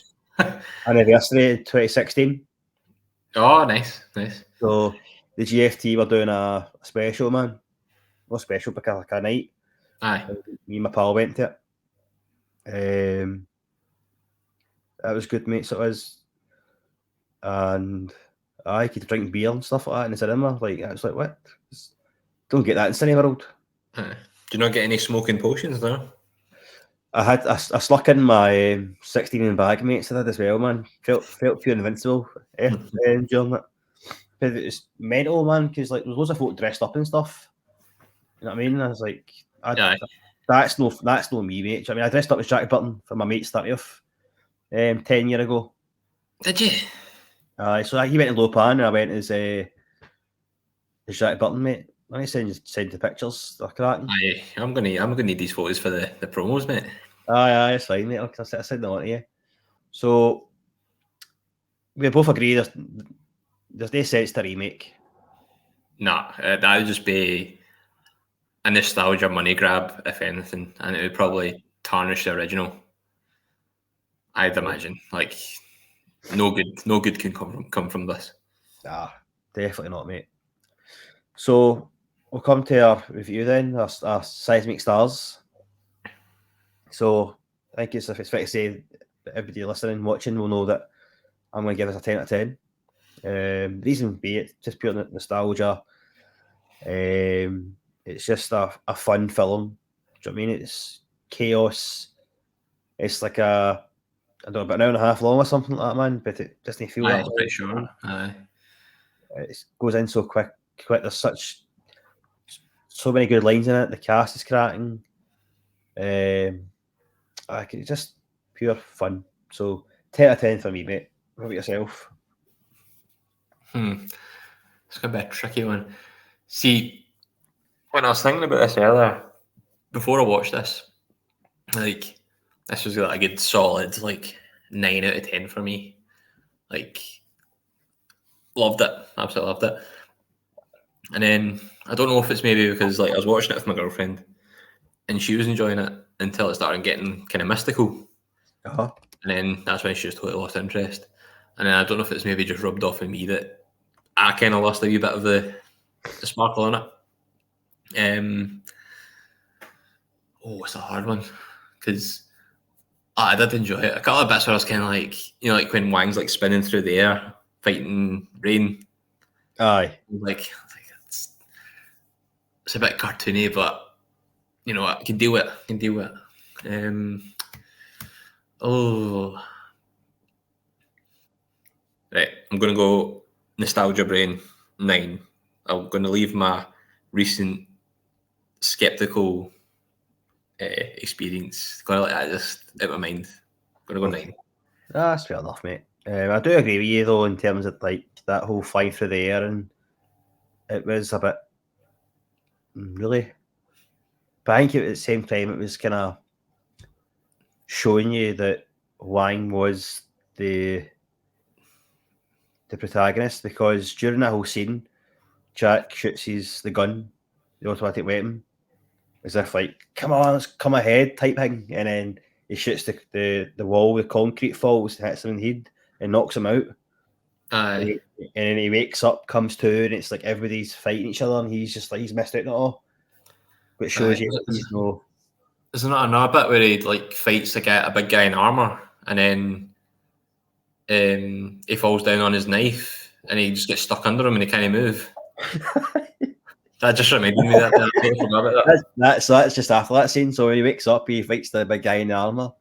anniversary in 2016. Oh, nice. So the GFT were doing a special, man. Not special, but like a night. Aye. Me and my pal went to it. That was good, mate. So it was. And I could drink beer and stuff like that in the cinema. Like, I was like, what? Don't get that in Cineworld. Do you not get any smoking potions there? I sluck in my 16 in bag, mates. I did as well, man. Felt pure invincible during that. But it was mental, man, because like there's loads of folk dressed up and stuff. You know what I mean? I was like, that's no me, mate. I mean, I dressed up as Jack Burton for my mate's 30th 10 years ago. Did you? So he went to Lopan and I went as Jack Burton, mate. Let me send the pictures. They're cracking. I'm gonna need these photos for the promos, mate. Aye, it's fine, mate. I send them on to you. So we both agree there's no sense to remake. Nah, that would just be a nostalgia money grab, if anything, and it would probably tarnish the original. I'd imagine. Like, no good can come from this. Nah, definitely not, mate. So we'll come to our review then, our Seismic Stars. So I think it's fair to say that everybody listening, watching will know that I'm going to give us a 10 out of 10. The reason be it just pure nostalgia. It's just a fun film. Do you know what I mean? It's chaos. It's like I don't know, about an hour and a half long or something like that, man. But it doesn't feel that I'm pretty sure. It goes in so quick. There's so many good lines in it. The cast is cracking. It's just pure fun. So 10 out of 10 for me, mate. What about yourself? It's gonna be a tricky one. See, when I was thinking about this earlier, before I watched this, like, this was like a good solid 9 out of 10 for me. Like, loved it, absolutely loved it. And then I don't know if it's maybe because I was watching it with my girlfriend, and she was enjoying it until it started getting kind of mystical. Uh-huh. And then that's when she just totally lost interest. And then I don't know if it's maybe just rubbed off on me that I kind of lost a wee bit of the sparkle on it. It's a hard one because I did enjoy it. A couple of bits where I was kind of like when Wang's spinning through the air fighting Rain. Aye. It's a bit cartoony, but I can deal with it. Right, I'm going to go Nostalgia Brain 9. I'm going to leave my recent skeptical experience. Going to let that just out my mind. I'm going to go 9. That's fair enough, mate. I do agree with you, though, in terms of that whole flying through the air, and it was a bit really. But I think at the same time, it was kind of showing you that Wang was the protagonist, because during that whole scene, Jack shoots the gun, the automatic weapon, as if come on, let's come ahead type thing, and then he shoots the wall, the concrete falls, hits him in the head, and knocks him out. Aye. And then he wakes up, comes to, and it's like everybody's fighting each other, and he's just he's missed out on it all. Which shows you he's no. Isn't that another bit where he fights a big guy in armor, and then he falls down on his knife, and he just gets stuck under him, and he can't move. That just reminded me that. I totally forgot about that. That's just after that scene. So when he wakes up, he fights the big guy in the armor.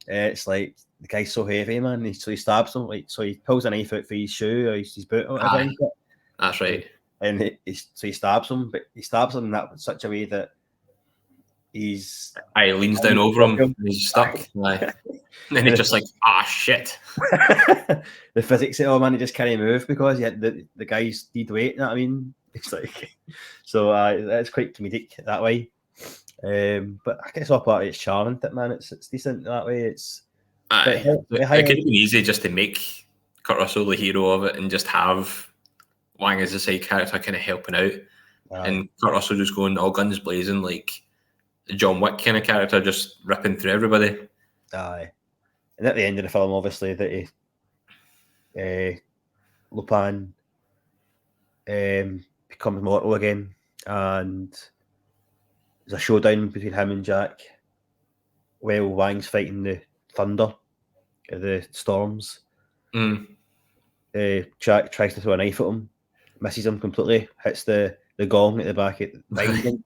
It's like the guy's so heavy, man. So he stabs him. So he pulls a knife out for his shoe or his boot or whatever. That's right. And so he stabs him, but he stabs him in such a way that he leans down over him and he's stuck. And then he's just shit. The physics of it, man, he just can't move because the guy's dead weight, you know what I mean? It's so that's quite comedic that way. But I guess all part of it's charming, man. It's decent that way. It could have been easy just to make Kurt Russell the hero of it and just have Wang as a side character kind of helping out. And Kurt Russell just going all guns blazing like a John Wick kind of character, just ripping through everybody. Aye. And at the end of the film, obviously, that Lupin becomes mortal again, and there's a showdown between him and Jack while Wang's fighting the thunder, the storms. Jack tries to throw a knife at him, misses him completely, hits the gong at the back behind him.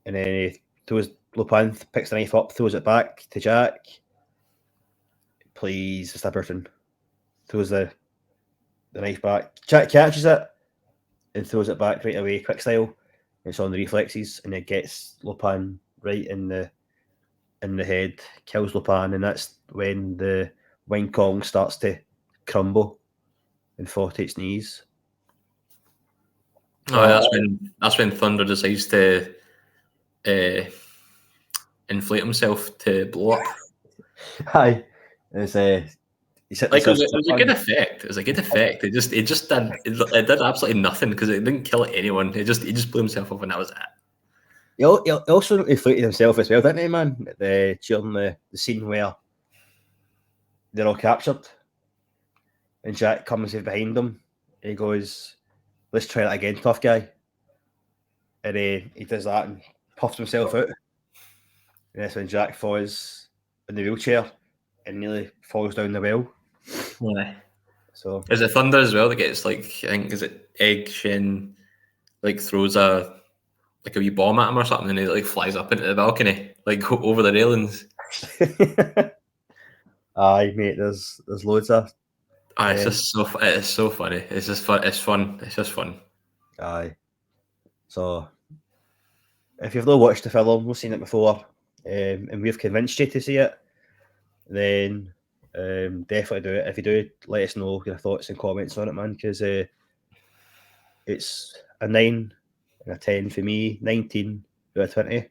And then Lupin picks the knife up, throws it back to Jack. Please, Mr. Burton. Throws the knife back. Jack catches it and throws it back right away, quick style. It's on the reflexes, and it gets Lupin right in the head, kills Lupin, and that's when the when Kong starts to crumble and fall to its knees. Oh, that's when Thunder decides to inflate himself to blow up. Hi, it's he's hit Like himself. it was a good effect. It was a good effect. It just did absolutely nothing because it didn't kill anyone. He just blew himself up and that was it. He also inflated himself as well, didn't he, man? During the scene where they're all captured and Jack comes in behind them. He goes, "Let's try that again, tough guy." And he does that and puffs himself out. And that's when Jack falls in the wheelchair and nearly falls down the well. Yeah. So Is it Thunder as well that gets like I think is it Egg Shin like throws a wee bomb at him or something and he like flies up into the balcony like over the railings. aye, mate, there's loads of It's just it's so funny. It's just fun. It's fun. It's just fun. aye. So if you've not watched the film, we've seen it before, and we've convinced you to see it, then definitely do it. If you do, let us know your thoughts and comments on it, man, because it's a 9 and a 10 for me, 19 out of 20.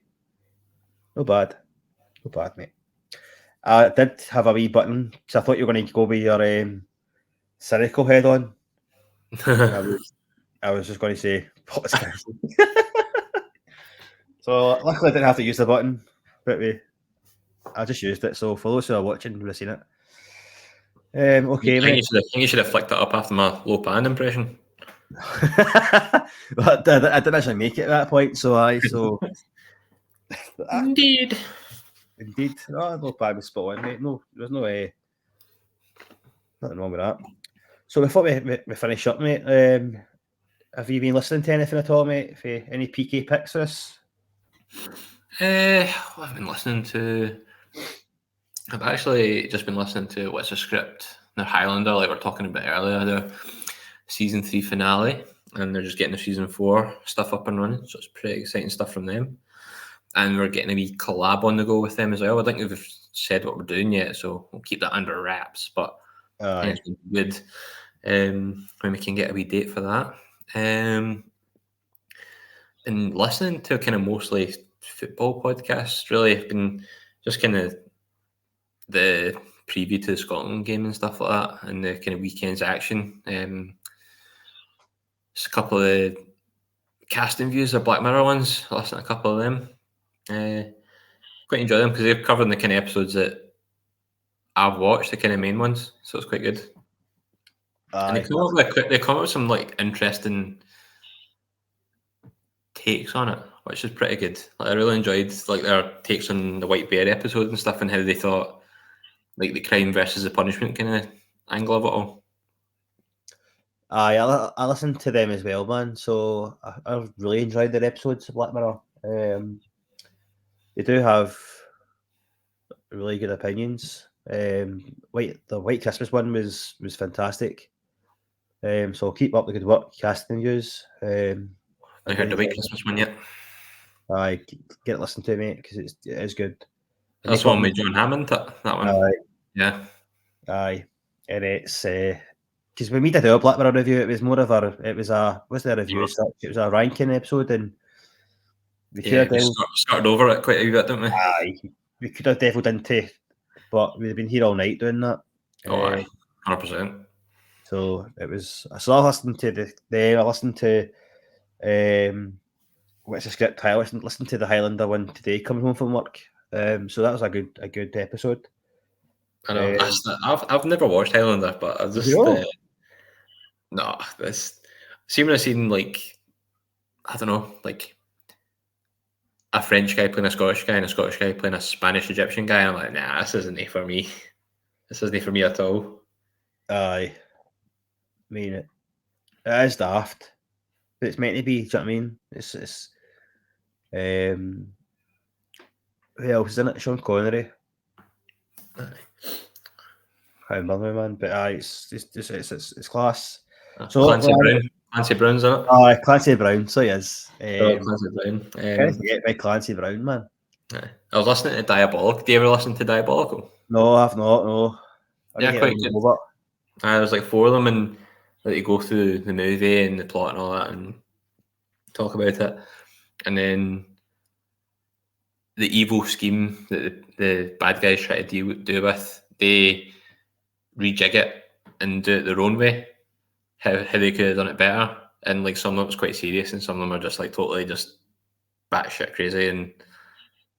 Not bad, mate. I did have a wee button because I thought you were going to go with your cynical head on. I was just going to say, so luckily I didn't have to use the button, but I just used it. So for those who are watching, would have seen it. Okay, mate. I think you should have flicked it up after my low pan impression. But I didn't actually make it at that point, so Indeed. No, no bad was spot on, mate. No, there's no nothing wrong with that. So before we finish up, mate, have you been listening to anything at all, mate? Any PK picks for us? I've been listening to. I've actually just been listening to What's the Script? The Highlander, like we were talking about earlier, the season 3 finale, and they're just getting the season 4 stuff up and running. So it's pretty exciting stuff from them. And we're getting a wee collab on the go with them as well. I think we've said what we're doing yet, so we'll keep that under wraps. But it's been good when we can get a wee date for that. And listening to kind of mostly football podcasts, really. I've been just kind of the preview to the Scotland game and stuff like that, and the kind of weekend's action. Just a couple of casting views of Black Mirror ones. I listened to a couple of them. Quite enjoy them because they're covering the kind of episodes that I've watched, the kind of main ones. So it's quite good. And they come up with some like interesting takes on it, which is pretty good. Like, I really enjoyed like their takes on the White Bear episode and stuff, and how they thought like the crime versus the punishment kind of angle of it all. I listened to them as well, man. So I've really enjoyed their episodes of Black Mirror. They do have really good opinions. The White Christmas one was fantastic. So keep up the good work, casting views. I heard the White Christmas one yet. I get it listened to, mate, because it is good. And that's one with John Hammond. That one. Yeah. Aye, and it's because when we did our Black Mirror review, it was more of a wasn't a review as such. It was a ranking episode, and we could have started over it quite a bit, didn't we? Aye, we could have delved into, but we'd have been here all night doing that. Oh, 100%. So it was. So I listened to I listened to What's the Script? I listened to the Highlander one today, coming home from work. So that was a good episode. I know. I've never watched Highlander, but I just no. This when I've seen like I don't know, like a French guy playing a Scottish guy and a Scottish guy playing a Spanish Egyptian guy. I'm like, nah, this isn't it for me. This isn't it for me at all. Aye, I mean it is daft, but it's meant to be. Do you know what I mean? It's who else is in it? Sean Connery. Aye. I remember, man, but it's class. So Clancy Brown's in it. Aye, Clancy Brown. So he is. Clancy Brown. Can't forget about Clancy Brown, man. I was listening to Diabolical. Do you ever listen to Diabolical? No, I've not. No, Yeah, quite good. There's like 4 of them, and like, you go through the movie and the plot and all that, and talk about it, and then the evil scheme that the bad guys try to do with, they rejig it and do it their own way. How they could have done it better, and like some of it was quite serious, and some of them are just like totally just batshit crazy, and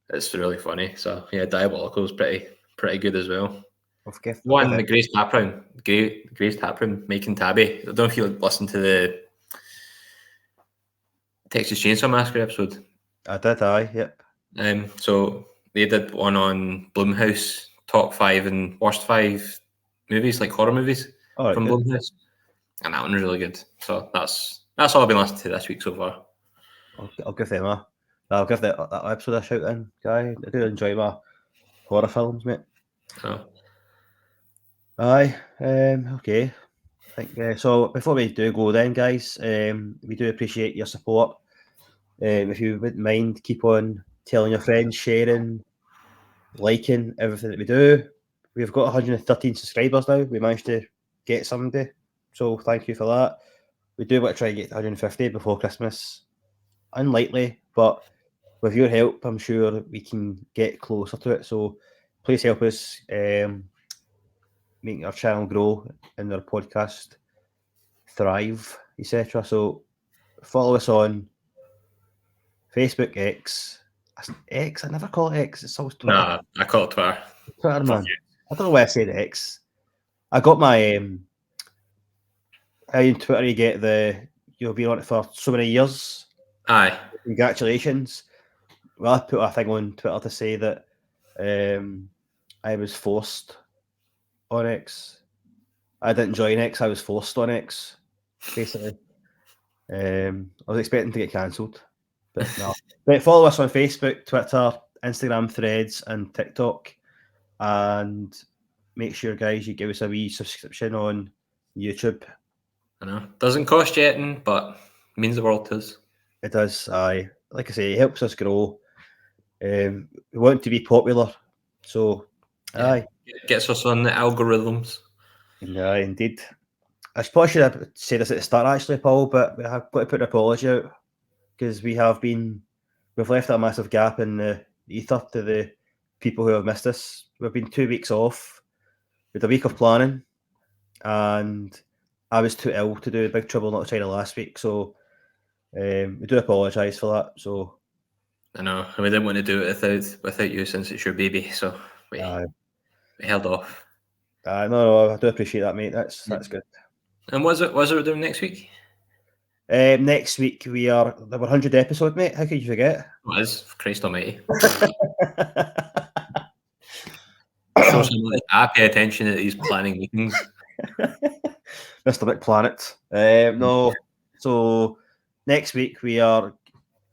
it's really funny. So yeah, Diabolical is pretty good as well. One, the Grace Taproom, Mike and Tabby. I don't know if you listened to the Texas Chainsaw Massacre episode. I did, yep. So they did one on Blumhouse top 5 and worst 5 movies, like horror movies from Blumhouse, and that one was really good. So that's all I've been listening to this week so far. I'll give them I'll give that episode a shout in, guy. I do enjoy my horror films, mate. Oh. Aye. Okay. I think so. Before we do go, then, guys, we do appreciate your support. If you wouldn't mind, keep on telling your friends, sharing, liking everything that we do. We've got 113 subscribers now. We managed to get somebody, so thank you for that. We do want to try and get 150 before Christmas. Unlikely, but with your help, I'm sure we can get closer to it. So please help us making our channel grow and our podcast thrive, etc. So follow us on Facebook, X. I never call it X. It's always Twitter. Nah, I call it Twitter. Twitter, man. I don't know why I said X. I got my how you Twitter you get you'll be on it for so many years. Aye. Congratulations. Well, I put a thing on Twitter to say that I was forced on X. I didn't join X. I was forced on X, basically. I was expecting to get cancelled, but no. But follow us on Facebook, Twitter, Instagram, Threads, and TikTok. And make sure, guys, you give us a wee subscription on YouTube. I know. Doesn't cost you anything, but means the world to us. It does. Aye. Like I say, it helps us grow. We want to be popular. So, aye. Gets us on the algorithms. Aye, indeed. I probably should have said this at the start, actually, Paul, but we have got to put an apology out because we've left a massive gap in the ether to the people who have missed us. We've been 2 weeks off with a week of planning, and I was too ill to do Big Trouble Not China last week, so we do apologise for that. So I know, and we didn't want to do it without you since it's your baby, so we held off. No, I do appreciate that, mate. That's good. And was it we're doing next week? Next week we are the 100th episode, mate. How could you forget? It is, Christ Almighty. So I pay attention at these planning meetings. Mr. McPlanet. No. So next week we are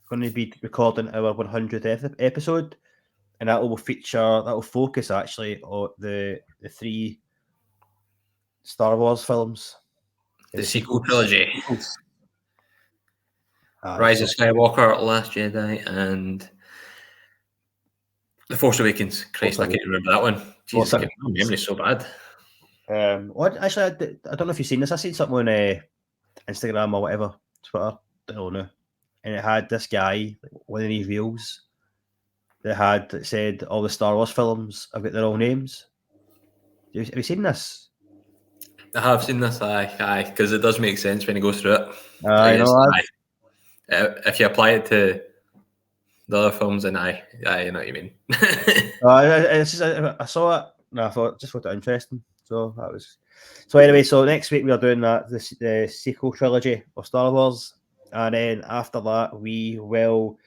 going to be recording our 100th episode, and that will focus actually on the 3 Star Wars films. The sequel trilogy. Rise of Skywalker, Last Jedi, and The Force Awakens. Christ, I can't remember that one. Jesus, my memory's so bad. Actually, I don't know if you've seen this. I seen something on Instagram or whatever, Twitter, I don't know. And it had this guy, one of these reels, that said all the Star Wars films have got their own names. Have you seen this? I have seen this, aye, because it does make sense when you go through it. I know. If you apply it to the other films, then I you know what you mean. I saw it, and I thought it interesting. So that was. So anyway, so next week we are doing the sequel trilogy of Star Wars, and then after that we will.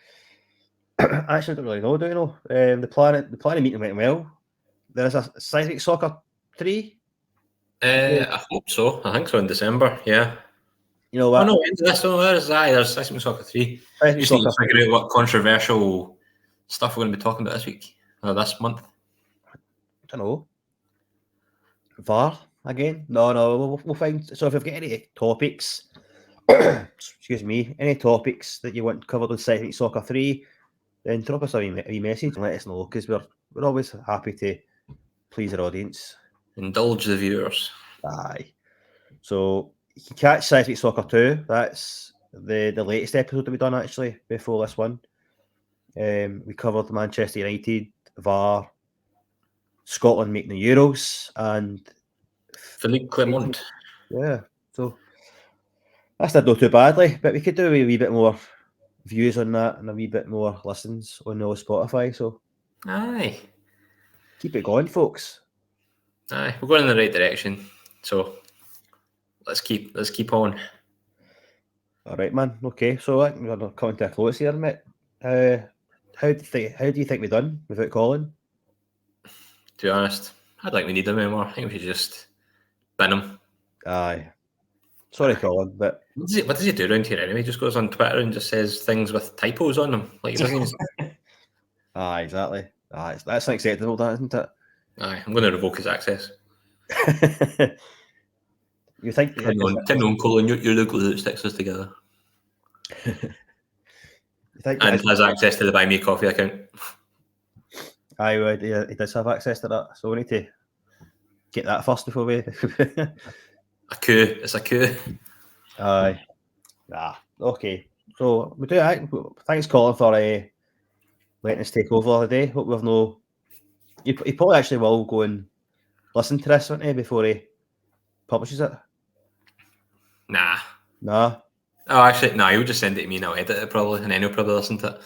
Actually, I don't really know. Do you know? The planning meeting went well. There's a Seismic Soccer 3. I hope so. I think so in December. Yeah. You know what? Oh no, there's Seismic Soccer 3. Just need to figure out what controversial stuff we're going to be talking about this week or this month. I don't know. VAR again? No, we'll find. So if you've got any topics, excuse me, any topics that you want covered on Seismic Soccer 3, then drop us a wee message and let us know, because we're always happy to please our audience. Indulge the viewers. Aye. So you can catch Seismic Soccer 2. That's the latest episode that we done actually before this one. We covered Manchester United, VAR, Scotland making the Euros, and Philippe Clement. yeah. So that's not too badly, but we could do a wee bit more views on that and a wee bit more listens on the Spotify. So Aye. keep it going, folks. Aye, we're going in the right direction. So let's keep on. All right, man. Okay, so we're coming to a close here, mate. How do you think we done without Colin? To be honest, I don't think we need them anymore. I think we should just bin him. Aye. Sorry, Colin, but What does he do around here anyway? He just goes on Twitter and just says things with typos on them. Like he doesn't even... aye, exactly. Aye, that's unacceptable, that isn't it? Aye, I'm going to revoke his access. You think? Tim on Colin, you're the glue that sticks us together. You think And has access to the Buy Me Coffee account. Aye, well, he does have access to that, so we need to get that first before we. A coup. It's a coup. Aye. Okay. So we do. Thanks, Colin, for letting us take over today. Hope we've no. He probably actually will go and listen to this, won't he, before he publishes it? Nah. Nah. Oh, actually, no, he'll just send it to me and I'll edit it probably, and then he'll probably listen to it.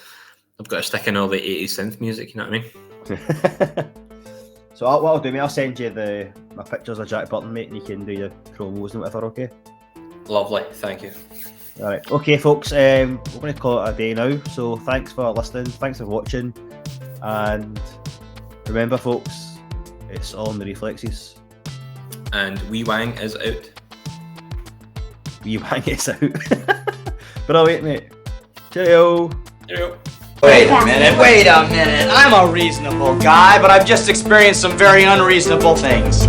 I've got to stick in all the 80s synth music, you know what I mean? So what I'll do, mate, I'll send you my pictures of Jack Burton, mate, and you can do your promos and whatever, okay? Lovely, thank you. All right. Okay, folks, we're going to call it a day now. So thanks for listening, thanks for watching, and remember, folks, it's all in the reflexes. And Wee Wang is out. Wee Wang is out. Brilliant, mate. Cheerio. Cheerio. Wait a minute. I'm a reasonable guy, but I've just experienced some very unreasonable things.